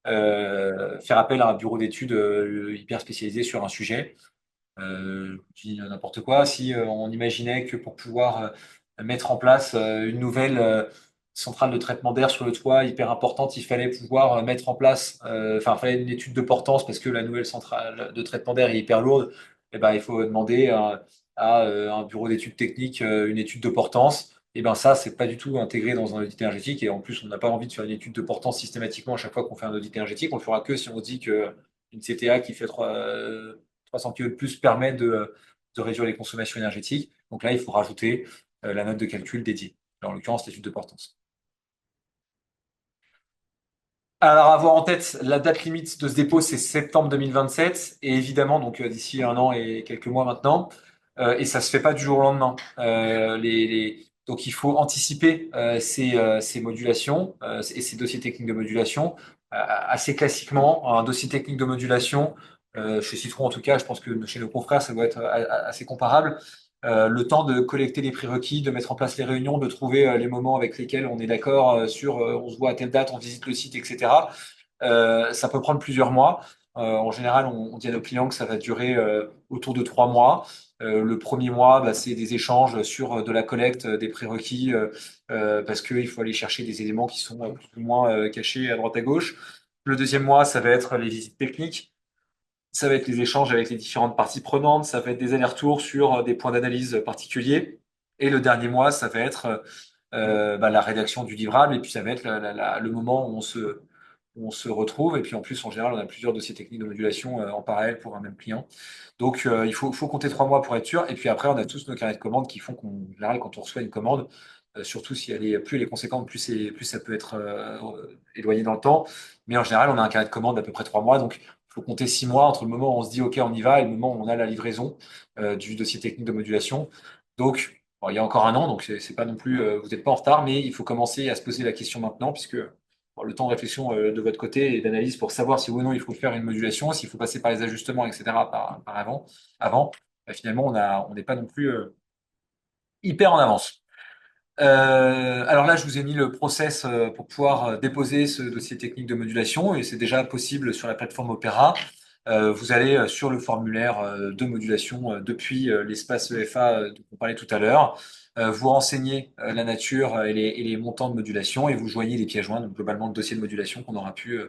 faire appel à un bureau d'études hyper spécialisé sur un sujet. Je dis n'importe quoi. Si on imaginait que pour pouvoir mettre en place une nouvelle centrale de traitement d'air sur le toit hyper importante, il fallait pouvoir mettre en place, il fallait une étude de portance parce que la nouvelle centrale de traitement d'air est hyper lourde. Et ben, il faut demander à un bureau d'études techniques une étude de portance. Et ben ça, c'est pas du tout intégré dans un audit énergétique. Et en plus, on n'a pas envie de faire une étude de portance systématiquement à chaque fois qu'on fait un audit énergétique. On le fera que si on dit que une CTA qui fait 300 kg de plus permet de réduire les consommations énergétiques. Donc là, il faut rajouter la note de calcul dédiée, en l'occurrence l'étude de portance. Alors, avoir en tête, la date limite de ce dépôt, c'est septembre 2027, et évidemment, donc d'ici un an et quelques mois maintenant, et ça se fait pas du jour au lendemain. Donc, il faut anticiper ces modulations et ces dossiers techniques de modulation. Assez classiquement, un dossier technique de modulation, chez Citron en tout cas, je pense que chez nos confrères, ça doit être assez comparable. Le temps de collecter les prérequis, de mettre en place les réunions, de trouver les moments avec lesquels on est d'accord sur on se voit à telle date, on visite le site, etc. Ça peut prendre plusieurs mois. En général, on dit à nos clients que ça va durer autour de 3 mois. Le premier mois, c'est des échanges sur de la collecte des prérequis parce qu'il faut aller chercher des éléments qui sont plus ou moins cachés à droite à gauche. Le deuxième mois, ça va être les visites techniques. Ça va être les échanges avec les différentes parties prenantes, ça va être des allers-retours sur des points d'analyse particuliers. Et le dernier mois, ça va être la rédaction du livrable, et puis ça va être le moment où on se retrouve. Et puis en plus, en général, on a plusieurs dossiers techniques de modulation en parallèle pour un même client. Donc il faut compter 3 mois pour être sûr. Et puis après, on a tous nos carnets de commandes qui font qu'en général, quand on reçoit une commande, surtout si plus elle est conséquente, plus ça peut être éloigné dans le temps. Mais en général, on a un carnet de commande d'à peu près 3 mois. Donc il faut compter 6 mois entre le moment où on se dit OK, on y va et le moment où on a la livraison du dossier technique de modulation. Donc, bon, il y a encore un an, donc c'est pas non plus, vous n'êtes pas en retard, mais il faut commencer à se poser la question maintenant, puisque bon, le temps de réflexion de votre côté et d'analyse pour savoir si oui ou non il faut faire une modulation, s'il faut passer par les ajustements, etc. par avant, finalement, on n'est pas non plus hyper en avance. Alors là, je vous ai mis le process pour pouvoir déposer ce dossier technique de modulation et c'est déjà possible sur la plateforme Opera. Vous allez sur le formulaire de modulation depuis l'espace EFA dont on parlait tout à l'heure. Vous renseignez la nature et les montants de modulation et vous joignez les pièces jointes, donc globalement le dossier de modulation qu'on aura pu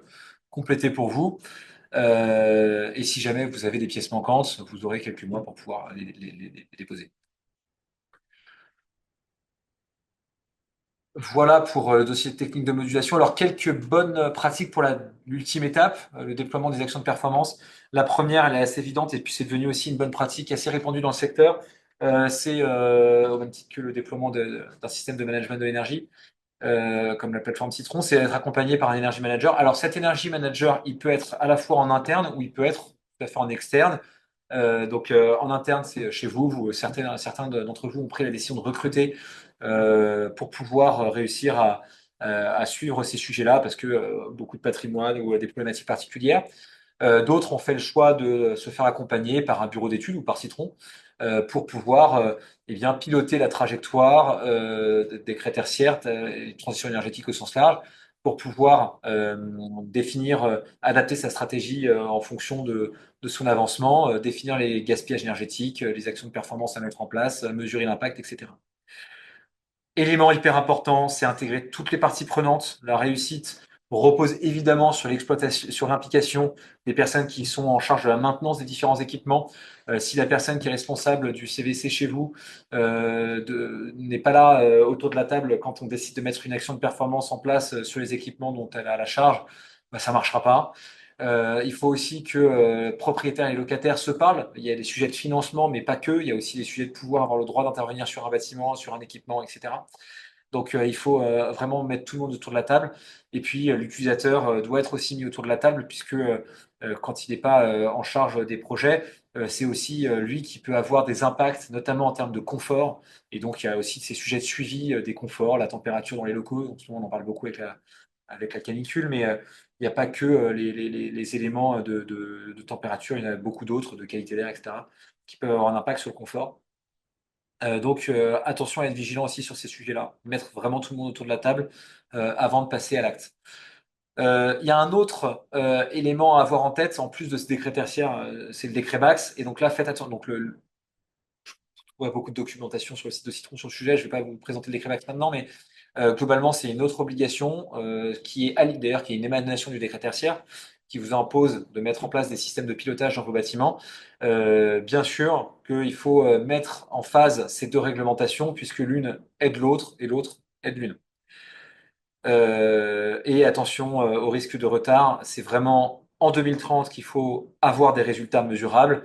compléter pour vous. Et si jamais vous avez des pièces manquantes, vous aurez quelques mois pour pouvoir les déposer. Voilà pour le dossier technique de modulation. Alors, quelques bonnes pratiques pour l'ultime étape, le déploiement des actions de performance. La première, elle est assez évidente et puis c'est devenu aussi une bonne pratique assez répandue dans le secteur. C'est au même titre que le déploiement d'un système de management de l'énergie. comme la plateforme Citron, c'est d'être accompagné par un energy manager. Alors cet energy manager, il peut être à la fois en interne ou il peut être tout à fait en externe. En interne, c'est chez vous, certains d'entre vous ont pris la décision de recruter pour pouvoir réussir à suivre ces sujets-là parce que beaucoup de patrimoine ou des problématiques particulières. D'autres ont fait le choix de se faire accompagner par un bureau d'études ou par Citron pour pouvoir eh bien, piloter la trajectoire des critères tertiaires et transition énergétique au sens large, pour pouvoir définir, adapter sa stratégie en fonction de son avancement, définir les gaspillages énergétiques, les actions de performance à mettre en place, mesurer l'impact, etc. Élément hyper important, c'est intégrer toutes les parties prenantes. La réussite repose évidemment sur l'exploitation, sur l'implication des personnes qui sont en charge de la maintenance des différents équipements. Si la personne qui est responsable du CVC chez vous n'est pas là autour de la table quand on décide de mettre une action de performance en place sur les équipements dont elle a la charge, bah, ça marchera pas. Il faut aussi que propriétaires et locataires se parlent. Il y a des sujets de financement, mais pas que. Il y a aussi des sujets de pouvoir avoir le droit d'intervenir sur un bâtiment, sur un équipement, etc. Donc, il faut vraiment mettre tout le monde autour de la table. Et puis, l'utilisateur doit être aussi mis autour de la table, puisque quand il n'est pas en charge des projets, c'est aussi lui qui peut avoir des impacts, notamment en termes de confort. Et donc, il y a aussi ces sujets de suivi des conforts, la température dans les locaux. En ce moment, on en parle beaucoup avec la canicule, mais il n'y a pas que les éléments de température, il y en a beaucoup d'autres, de qualité d'air, etc., qui peuvent avoir un impact sur le confort. Attention à être vigilant aussi sur ces sujets-là, mettre vraiment tout le monde autour de la table avant de passer à l'acte. Il y a un autre élément à avoir en tête, en plus de ce décret tertiaire, c'est le décret Bax. Et donc là, faites attention. Donc on a beaucoup de documentation sur le site de Citron sur le sujet. Je ne vais pas vous présenter le décret Bax maintenant, mais globalement, c'est une autre obligation qui est d'ailleurs qui est une émanation du décret tertiaire qui vous impose de mettre en place des systèmes de pilotage dans vos bâtiments. Bien sûr qu'il faut mettre en phase ces deux réglementations puisque l'une aide l'autre et l'autre aide l'une. Et attention au risque de retard, c'est vraiment en 2030 qu'il faut avoir des résultats mesurables.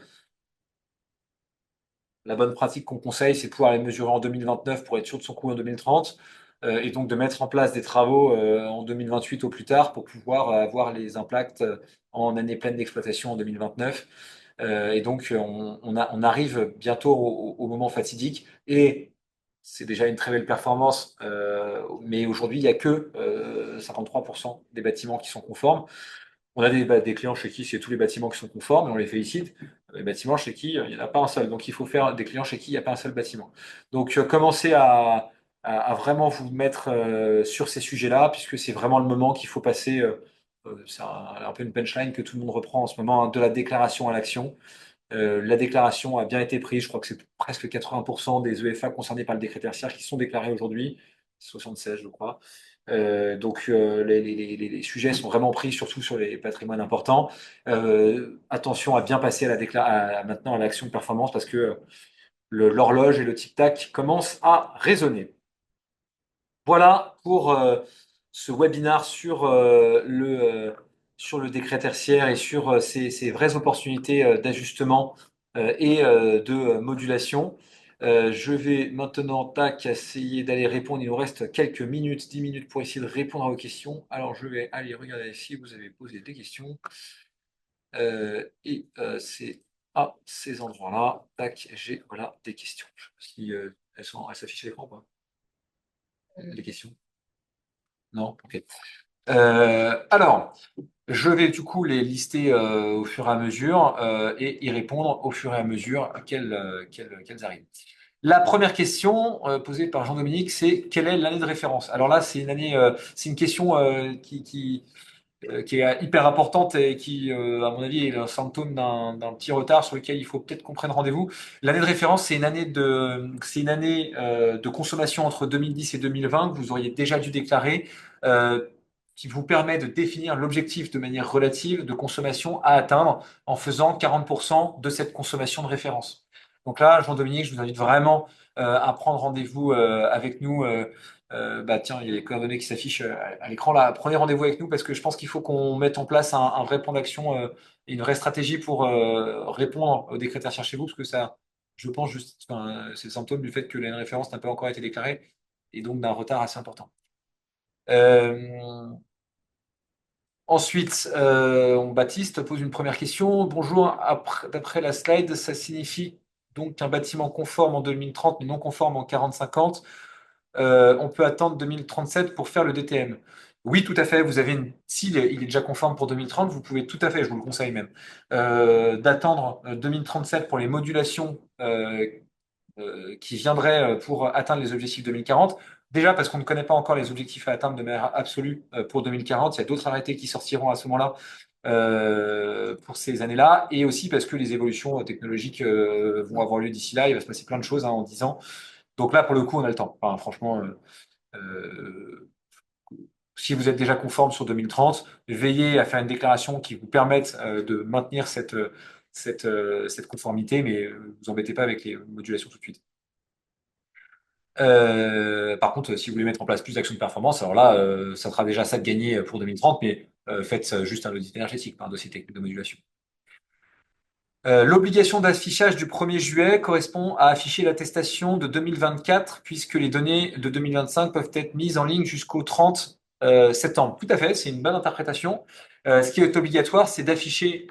La bonne pratique qu'on conseille, c'est de pouvoir les mesurer en 2029 pour être sûr de son coût en 2030, et donc de mettre en place des travaux en 2028 au plus tard pour pouvoir avoir les impacts en année pleine d'exploitation en 2029. Et donc on arrive bientôt au moment fatidique et c'est déjà une très belle performance, mais aujourd'hui il n'y a que 53% des bâtiments qui sont conformes. On a des clients chez qui c'est tous les bâtiments qui sont conformes et on les félicite. Les bâtiments chez qui il n'y en a pas un seul. Donc il faut faire des clients chez qui il n'y a pas un seul bâtiment. Donc commencez à vraiment vous mettre sur ces sujets-là, puisque c'est vraiment le moment qu'il faut passer. C'est un peu une punchline que tout le monde reprend en ce moment, hein, de la déclaration à l'action. La déclaration a bien été prise. Je crois que c'est presque 80% des EFA concernés par le décret tertiaire qui sont déclarés aujourd'hui. 76, je crois. Les sujets sont vraiment pris, surtout sur les patrimoines importants. Attention à bien passer maintenant à l'action de performance parce que l'horloge et le tic-tac commencent à résonner. Voilà pour ce webinaire sur le décret tertiaire et sur ces vraies opportunités d'ajustement et de modulation. Je vais maintenant, tac, essayer d'aller répondre. Il nous reste quelques minutes, 10 minutes pour essayer de répondre à vos questions. Alors, je vais aller regarder si vous avez posé des questions. C'est à ces endroits-là. Tac, j'ai voilà, des questions. Je sais pas si elles s'affichent à l'écran, quoi. Les questions. Non? Ok. Alors, je vais du coup les lister au fur et à mesure et y répondre au fur et à mesure qu'elles arrivent. La première question posée par Jean-Dominique, c'est quelle est l'année de référence? Alors là, c'est une question qui est hyper importante et qui, à mon avis, est un symptôme d'un petit retard sur lequel il faut peut-être qu'on prenne rendez-vous. L'année de référence, c'est une année de consommation entre 2010 et 2020 que vous auriez déjà dû déclarer, euh, qui vous permet de définir l'objectif de manière relative de consommation à atteindre en faisant 40% de cette consommation de référence. Donc là, Jean-Dominique, je vous invite vraiment à prendre rendez-vous avec nous. Bah tiens, il y a les coordonnées qui s'affichent à l'écran là. Prenez rendez-vous avec nous parce que je pense qu'il faut qu'on mette en place un vrai plan d'action et une vraie stratégie pour répondre aux décrets tertiaires chez vous, parce que ça, je pense juste, enfin, c'est le symptôme du fait que la référence n'a pas encore été déclarée et donc d'un retard assez important. Euh, Ensuite, Baptiste pose une première question. Bonjour, d'après la slide, ça signifie donc qu'un bâtiment conforme en 2030 mais non conforme en 40-50, on peut attendre 2037 pour faire le DTM. Oui, tout à fait. Vous avez s'il il est déjà conforme pour 2030, vous pouvez tout à fait, je vous le conseille même, d'attendre 2037 pour les modulations qui viendraient pour atteindre les objectifs 2040. Déjà parce qu'on ne connaît pas encore les objectifs à atteindre de manière absolue pour 2040. Il y a d'autres arrêtés qui sortiront à ce moment-là pour ces années-là. Et aussi parce que les évolutions technologiques vont avoir lieu d'ici là. Il va se passer plein de choses en 10 ans. Donc là, pour le coup, on a le temps. Enfin, franchement, euh, si vous êtes déjà conforme sur 2030, veillez à faire une déclaration qui vous permette de maintenir cette conformité, mais vous embêtez pas avec les modulations tout de suite. Par contre, si vous voulez mettre en place plus d'actions de performance, alors là, ça sera déjà ça de gagner pour 2030, mais faites juste un audit énergétique, pas un dossier technique de modulation. L'obligation d'affichage du 1er juillet correspond à afficher l'attestation de 2024, puisque les données de 2025 peuvent être mises en ligne jusqu'au 30 septembre. Tout à fait, c'est une bonne interprétation. Ce qui est obligatoire, c'est d'afficher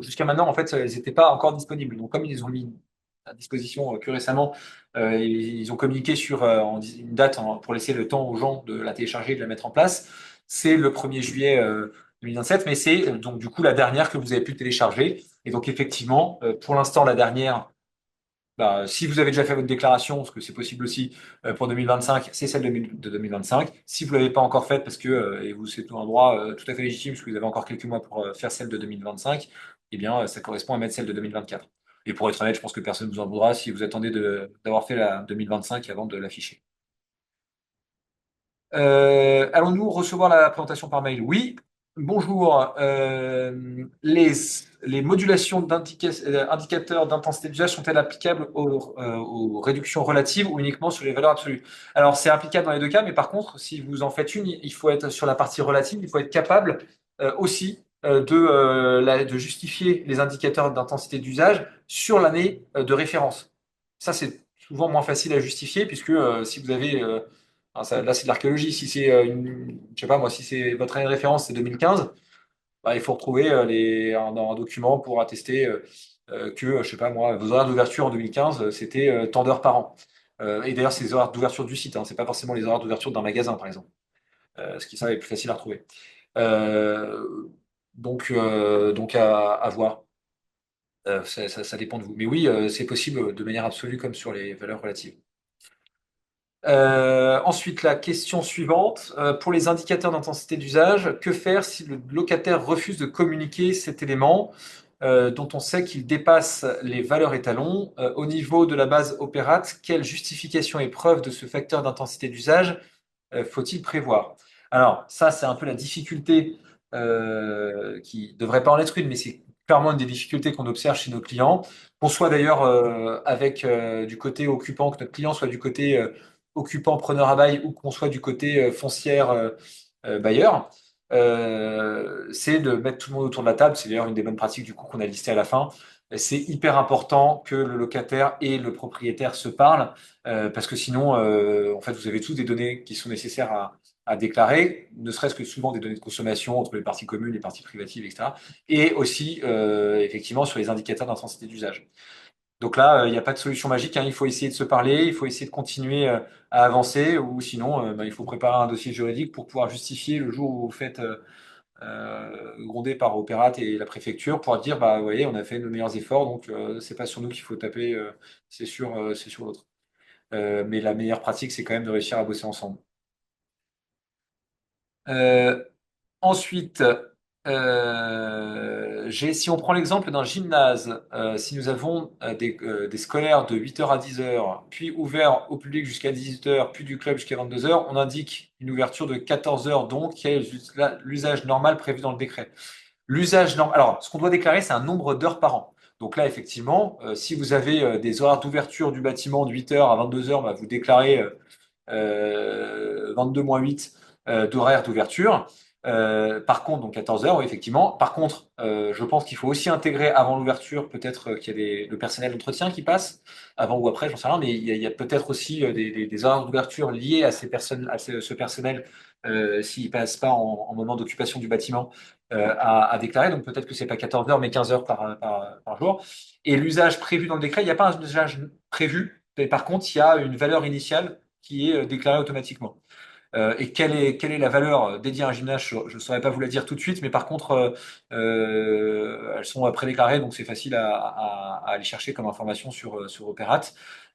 jusqu'à maintenant, en fait, elles n'étaient pas encore disponibles. Donc, comme ils ont mis à disposition que récemment, ils ont communiqué sur une date pour laisser le temps aux gens de la télécharger et de la mettre en place. C'est le 1er juillet 2027, mais c'est donc du coup la dernière que vous avez pu télécharger. Et donc effectivement, pour l'instant, la dernière, bah, si vous avez déjà fait votre déclaration, parce que c'est possible aussi pour 2025, c'est celle de 2025. Si vous ne l'avez pas encore faite, parce que et vous c'est un droit tout à fait légitime, parce que vous avez encore quelques mois pour faire celle de 2025, eh bien ça correspond à mettre celle de 2024. Et pour être honnête, je pense que personne ne vous en voudra si vous attendez d'avoir fait la 2025 avant de l'afficher. Allons-nous recevoir la présentation par mail? Oui. Bonjour. Les modulations indicateurs d'intensité d'usage sont-elles applicables aux réductions relatives ou uniquement sur les valeurs absolues? Alors, c'est applicable dans les deux cas, mais par contre, si vous en faites une, il faut être sur la partie relative, il faut être capable aussi de justifier les indicateurs d'intensité d'usage sur l'année de référence. Ça, c'est souvent moins facile à justifier puisque si vous avez là, c'est de l'archéologie. Si c'est je sais pas moi, si c'est votre année de référence, c'est 2015, bah, il faut retrouver dans un document pour attester que, je sais pas moi, vos horaires d'ouverture en 2015, c'était tant d'heures par an. Et d'ailleurs, c'est les horaires d'ouverture du site, hein, c'est pas forcément les horaires d'ouverture d'un magasin, par exemple. Ce qui ça est plus facile à retrouver. Euh, donc à voir. Ça dépend de vous. Mais oui, c'est possible de manière absolue comme sur les valeurs relatives. Ensuite, la question suivante. Pour les indicateurs d'intensité d'usage, que faire si le locataire refuse de communiquer cet élément dont on sait qu'il dépasse les valeurs étalons? Au niveau de la base opérate, quelle justification et preuve de ce facteur d'intensité d'usage faut-il prévoir? Alors, ça, c'est un peu la difficulté qui devrait pas en être une, mais c'est clairement une des difficultés qu'on observe chez nos clients. Qu'on soit d'ailleurs avec du côté occupant, que notre client soit du côté occupant, preneur à bail, ou qu'on soit du côté foncière, bailleur. C'est de mettre tout le monde autour de la table. C'est d'ailleurs une des bonnes pratiques du coup qu'on a listées à la fin. C'est hyper important que le locataire et le propriétaire se parlent parce que sinon, en fait, vous avez tous des données qui sont nécessaires à déclarer, ne serait-ce que souvent des données de consommation entre les parties communes, les parties privatives, etc. Et aussi, effectivement, sur les indicateurs d'intensité d'usage. Donc là, il n'y a pas de solution magique, hein. Il faut essayer de se parler, il faut essayer de continuer à avancer, ou sinon, bah, il faut préparer un dossier juridique pour pouvoir justifier le jour où vous faites gronder par Opérat et la préfecture pour dire, bah, vous voyez, on a fait nos meilleurs efforts, donc c'est pas sur nous qu'il faut taper, c'est sur l'autre. Mais la meilleure pratique, c'est quand même de réussir à bosser ensemble. Euh, Ensuite, si on prend l'exemple d'un gymnase, si nous avons des scolaires de 8 heures à 10 heures, puis ouverts au public jusqu'à 18 heures, puis du club jusqu'à 22 heures, on indique une ouverture de 14 heures, donc qui est l'usage normal prévu dans le décret. L'usage normal. Alors, ce qu'on doit déclarer, c'est un nombre d'heures par an. Donc là, effectivement, si vous avez des horaires d'ouverture du bâtiment de 8 heures à 22 heures, bah, vous déclarez 22 moins 8 d'horaire d'ouverture. Par contre, donc 14 heures, oui, effectivement. Par contre, je pense qu'il faut aussi intégrer avant l'ouverture, peut-être qu'il y a le personnel d'entretien qui passe, avant ou après, j'en sais rien, mais il y a peut-être aussi des horaires d'ouverture liés à ces personnes, ce personnel, s'il ne passe pas en moment d'occupation du bâtiment, à déclarer. Donc peut-être que c'est pas 14 heures, mais 15 heures par jour. Et l'usage prévu dans le décret, il n'y a pas un usage prévu, mais par contre, il y a une valeur initiale qui est déclarée automatiquement. Et quelle est la valeur dédiée à un gymnase, je ne saurais pas vous la dire tout de suite, mais par contre, elles sont prédéclarées, donc c'est facile à aller chercher comme information sur Operat.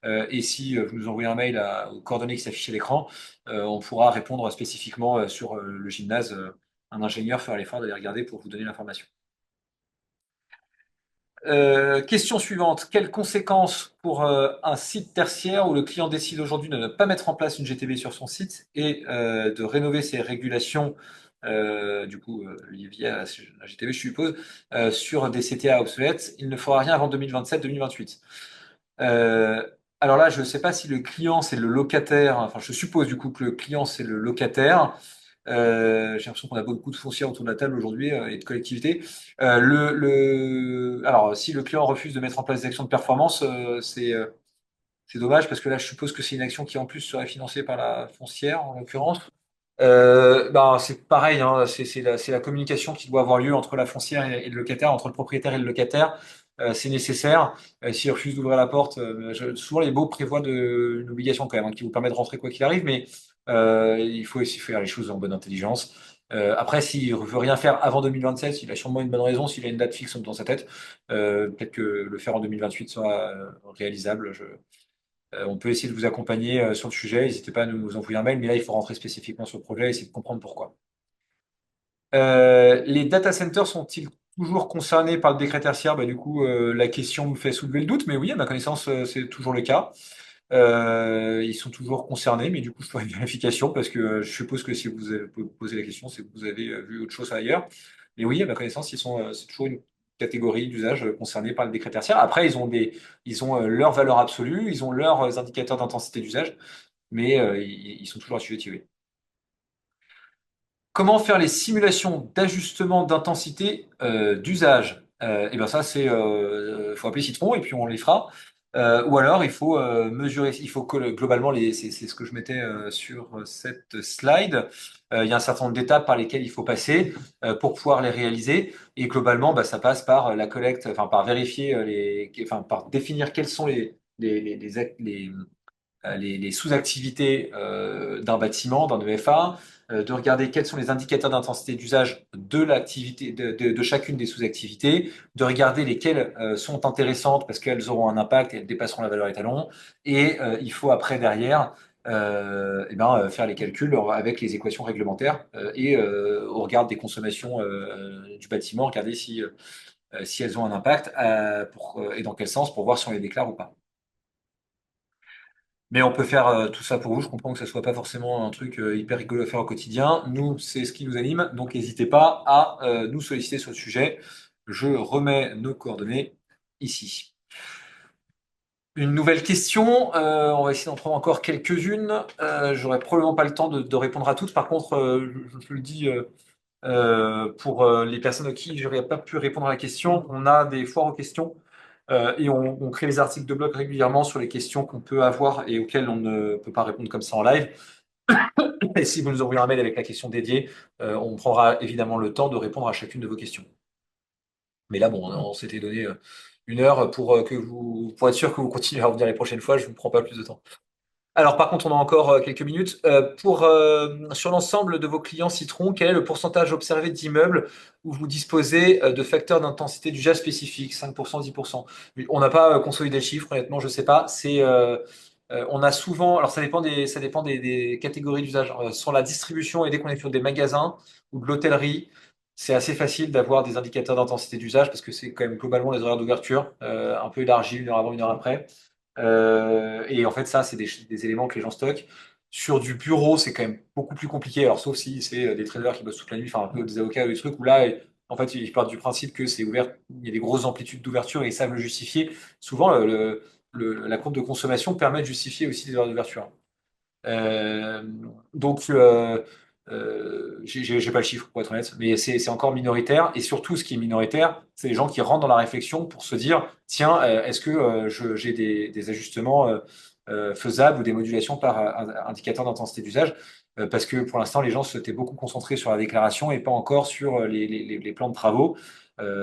Et si vous nous envoyez un mail aux coordonnées qui s'affichent à l'écran, on pourra répondre spécifiquement sur le gymnase. Un ingénieur fera l'effort d'aller regarder pour vous donner l'information. Question suivante. Quelles conséquences pour un site tertiaire où le client décide aujourd'hui de ne pas mettre en place une GTB sur son site et de rénover ses régulations, du coup, liées via la GTB, je suppose, sur des CTA obsolètes? Il ne fera rien avant 2027-2028. Euh, alors là, je ne sais pas si le client c'est le locataire. Enfin, je suppose du coup que le client c'est le locataire. J'ai l'impression qu'on a beaucoup de foncières autour de la table aujourd'hui et de collectivités. Alors, si le client refuse de mettre en place des actions de performance, c'est dommage parce que là, je suppose que c'est une action qui en plus serait financée par la foncière en l'occurrence. Ben, c'est pareil, hein, c'est la communication qui doit avoir lieu entre la foncière et le locataire, entre le propriétaire et le locataire. C'est nécessaire. S'il refuse d'ouvrir la porte, souvent les baux prévoient une obligation quand même, hein, qui vous permet de rentrer quoi qu'il arrive, mais il faut aussi faire les choses en bonne intelligence. Après, s'il ne veut rien faire avant 2027, il a sûrement une bonne raison, s'il a une date fixe dans sa tête. Peut-être que le faire en 2028 sera réalisable. On peut essayer de vous accompagner sur le sujet. N'hésitez pas à nous envoyer un mail, mais là, il faut rentrer spécifiquement sur le projet et essayer de comprendre pourquoi. Les data centers sont-ils toujours concernés par le décret tertiaire? Bah, du coup, la question me fait soulever le doute, mais oui, à ma connaissance, c'est toujours le cas. Ils sont toujours concernés, mais du coup, je ferai une vérification parce que je suppose que si vous avez posé la question, c'est que vous avez vu autre chose ailleurs. Mais oui, à ma connaissance, c'est toujours une catégorie d'usage concernée par le décret tertiaire. Après, ils ont leur valeur absolue, ils ont leurs indicateurs d'intensité d'usage, mais ils sont toujours assujettis, oui. Comment faire les simulations d'ajustement d'intensité d'usage? Et ben ça, faut appeler Citron et puis on les fera. Ou alors il faut mesurer, il faut que globalement, c'est ce que je mettais sur cette slide. Il y a un certain nombre d'étapes par lesquelles il faut passer pour pouvoir les réaliser. Et globalement, bah, ça passe par la collecte, enfin par vérifier enfin par définir quels sont les sous-activités d'un bâtiment, d'un EFA, de regarder quels sont les indicateurs d'intensité d'usage de l'activité, de chacune des sous-activités, de regarder lesquelles sont intéressantes parce qu'elles auront un impact et elles dépasseront la valeur étalon. Et il faut après derrière faire les calculs avec les équations réglementaires et au regard des consommations du bâtiment, regarder si elles ont un impact et dans quel sens pour voir si on les déclare ou pas. Mais on peut faire tout ça pour vous. Je comprends que ça soit pas forcément un truc hyper rigolo à faire au quotidien. Nous, c'est ce qui nous anime, donc n'hésitez pas à nous solliciter sur le sujet. Je remets nos coordonnées ici. Une nouvelle question. On va essayer d'en prendre encore quelques-unes. J'aurai probablement pas le temps de répondre à toutes. Par contre, je le dis pour les personnes à qui je n'aurais pas pu répondre à la question, on a des foires aux questions et on crée des articles de blog régulièrement sur les questions qu'on peut avoir et auxquelles on ne peut pas répondre comme ça en live. Et si vous nous envoyez un mail avec la question dédiée, on prendra évidemment le temps de répondre à chacune de vos questions. Mais là, bon, on s'était donné 1 heure pour être sûr que vous continuez à revenir les prochaines fois. Je ne vous prends pas plus de temps. Alors, par contre, on a encore quelques minutes. Sur l'ensemble de vos clients Citron, quel est le pourcentage observé d'immeubles où vous disposez de facteurs d'intensité d'usage spécifiques, 5%, 10%? On n'a pas consolidé le chiffre, honnêtement, je ne sais pas. On a souvent, alors ça dépend des catégories d'usage. Sur la distribution et déconnexion des magasins ou de l'hôtellerie, c'est assez facile d'avoir des indicateurs d'intensité d'usage parce que c'est quand même globalement les horaires d'ouverture, un peu élargis 1 heure avant, 1 heure après. Et en fait, ça, c'est des éléments que les gens stockent. Sur du bureau, c'est quand même beaucoup plus compliqué. Alors, sauf si c'est des traders qui bossent toute la nuit, enfin, un peu des avocats ou des trucs où là, en fait, ils partent du principe que c'est ouvert, il y a des grosses amplitudes d'ouverture et ils savent le justifier. Souvent, la courbe de consommation permet de justifier aussi des heures d'ouverture. Euh, donc, J'ai pas le chiffre pour être honnête, mais c'est encore minoritaire. Et surtout, ce qui est minoritaire, c'est les gens qui rentrent dans la réflexion pour se dire, tiens, est-ce que j'ai des ajustements faisables ou des modulations par indicateur d'intensité d'usage? Parce que pour l'instant, les gens s'étaient beaucoup concentrés sur la déclaration et pas encore sur les plans de travaux.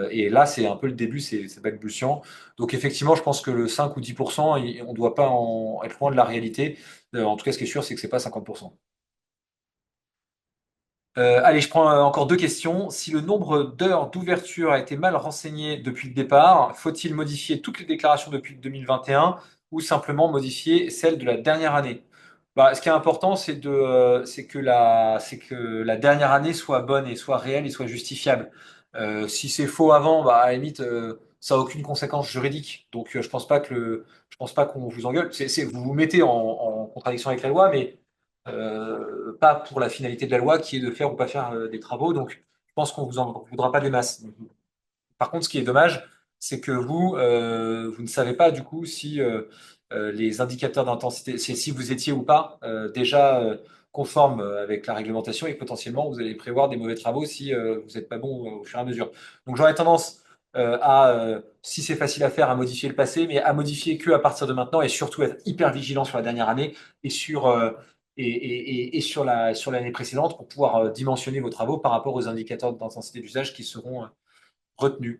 Et là, c'est un peu le début, c'est balbutiant. Donc effectivement, je pense que le 5 ou 10%, on ne doit pas être loin de la réalité. En tout cas, ce qui est sûr, c'est que c'est pas 50%. Allez, je prends encore deux questions. Si le nombre d'heures d'ouverture a été mal renseigné depuis le départ, faut-il modifier toutes les déclarations depuis 2021 ou simplement modifier celles de la dernière année? Bah, ce qui est important, c'est que la dernière année soit bonne et soit réelle et soit justifiable. Si c'est faux avant, bah, à la limite, ça n'a aucune conséquence juridique. Donc, je pense pas qu'on vous engueule. Vous vous mettez en contradiction avec la loi, mais pas pour la finalité de la loi qui est de faire ou pas faire des travaux. Donc, je pense qu'on vous en voudra pas des masses. Par contre, ce qui est dommage, c'est que vous ne savez pas du coup si les indicateurs d'intensité, si vous étiez ou pas déjà conforme avec la réglementation et que potentiellement vous allez prévoir des mauvais travaux si vous n'êtes pas bon au fur et à mesure. Donc j'aurais tendance si c'est facile à faire, à modifier le passé, mais à modifier que à partir de maintenant et surtout être hyper vigilant sur la dernière année et sur l'année précédente pour pouvoir dimensionner vos travaux par rapport aux indicateurs d'intensité d'usage qui seront retenus.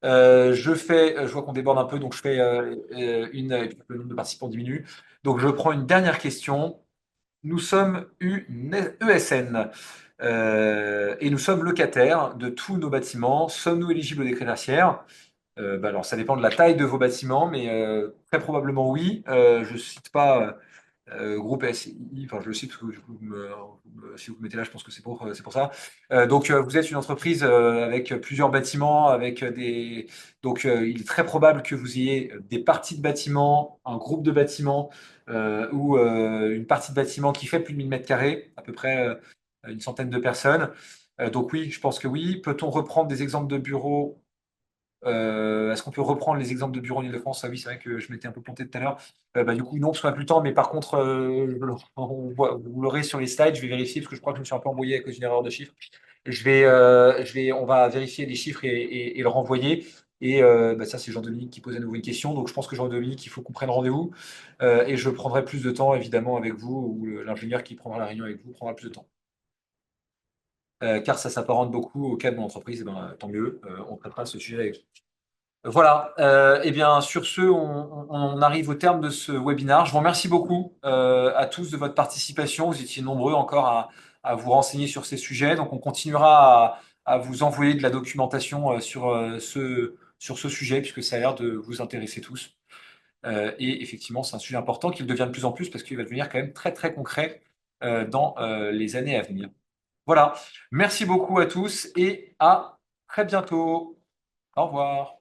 Je vois qu'on déborde un peu, donc je fais le nombre de participants diminue. Donc je prends une dernière question. Nous sommes une ESN et nous sommes locataires de tous nos bâtiments. Sommes-nous éligibles au décret tertiaire? Bah alors ça dépend de la taille de vos bâtiments, mais très probablement oui. Je cite pas groupe SI, enfin je le cite parce que si vous me mettez là, je pense que c'est pour ça. Donc vous êtes une entreprise avec plusieurs bâtiments, donc il est très probable que vous ayez des parties de bâtiments, un groupe de bâtiments ou une partie de bâtiment qui fait plus de 1000 mètres carrés, à peu près une centaine de personnes. Donc oui, je pense que oui. Peut-on reprendre des exemples de bureaux est-ce qu'on peut reprendre les exemples de bureaux en Ile-de-France? Ah oui, c'est vrai que je m'étais un peu planté tout à l'heure. Bah, du coup, non, parce qu'on n'a plus le temps, mais par contre, vous l'aurez sur les slides, je vais vérifier, parce que je crois que je me suis un peu embrouillé à cause d'une erreur de chiffre. On va vérifier les chiffres et le renvoyer. Et bah, ça, c'est Jean-Dominique qui pose à nouveau une question. Donc, je pense que Jean-Dominique, il faut qu'on prenne rendez-vous. Et je prendrai plus de temps, évidemment, avec vous, ou l'ingénieur qui prendra la réunion avec vous prendra plus de temps. Car ça s'apparente beaucoup au cas de mon entreprise, eh ben, tant mieux, on traitera ce sujet avec vous. Voilà. Eh bien, sur ce, on arrive au terme de ce webinaire. Je vous remercie beaucoup à tous de votre participation. Vous étiez nombreux encore à vous renseigner sur ces sujets. Donc, on continuera à vous envoyer de la documentation sur ce sujet, puisque ça a l'air de vous intéresser tous. Et effectivement, c'est un sujet important qu'il devient de plus en plus parce qu'il va devenir quand même très, très concret dans les années à venir. Voilà. Merci beaucoup à tous et à très bientôt. Au revoir.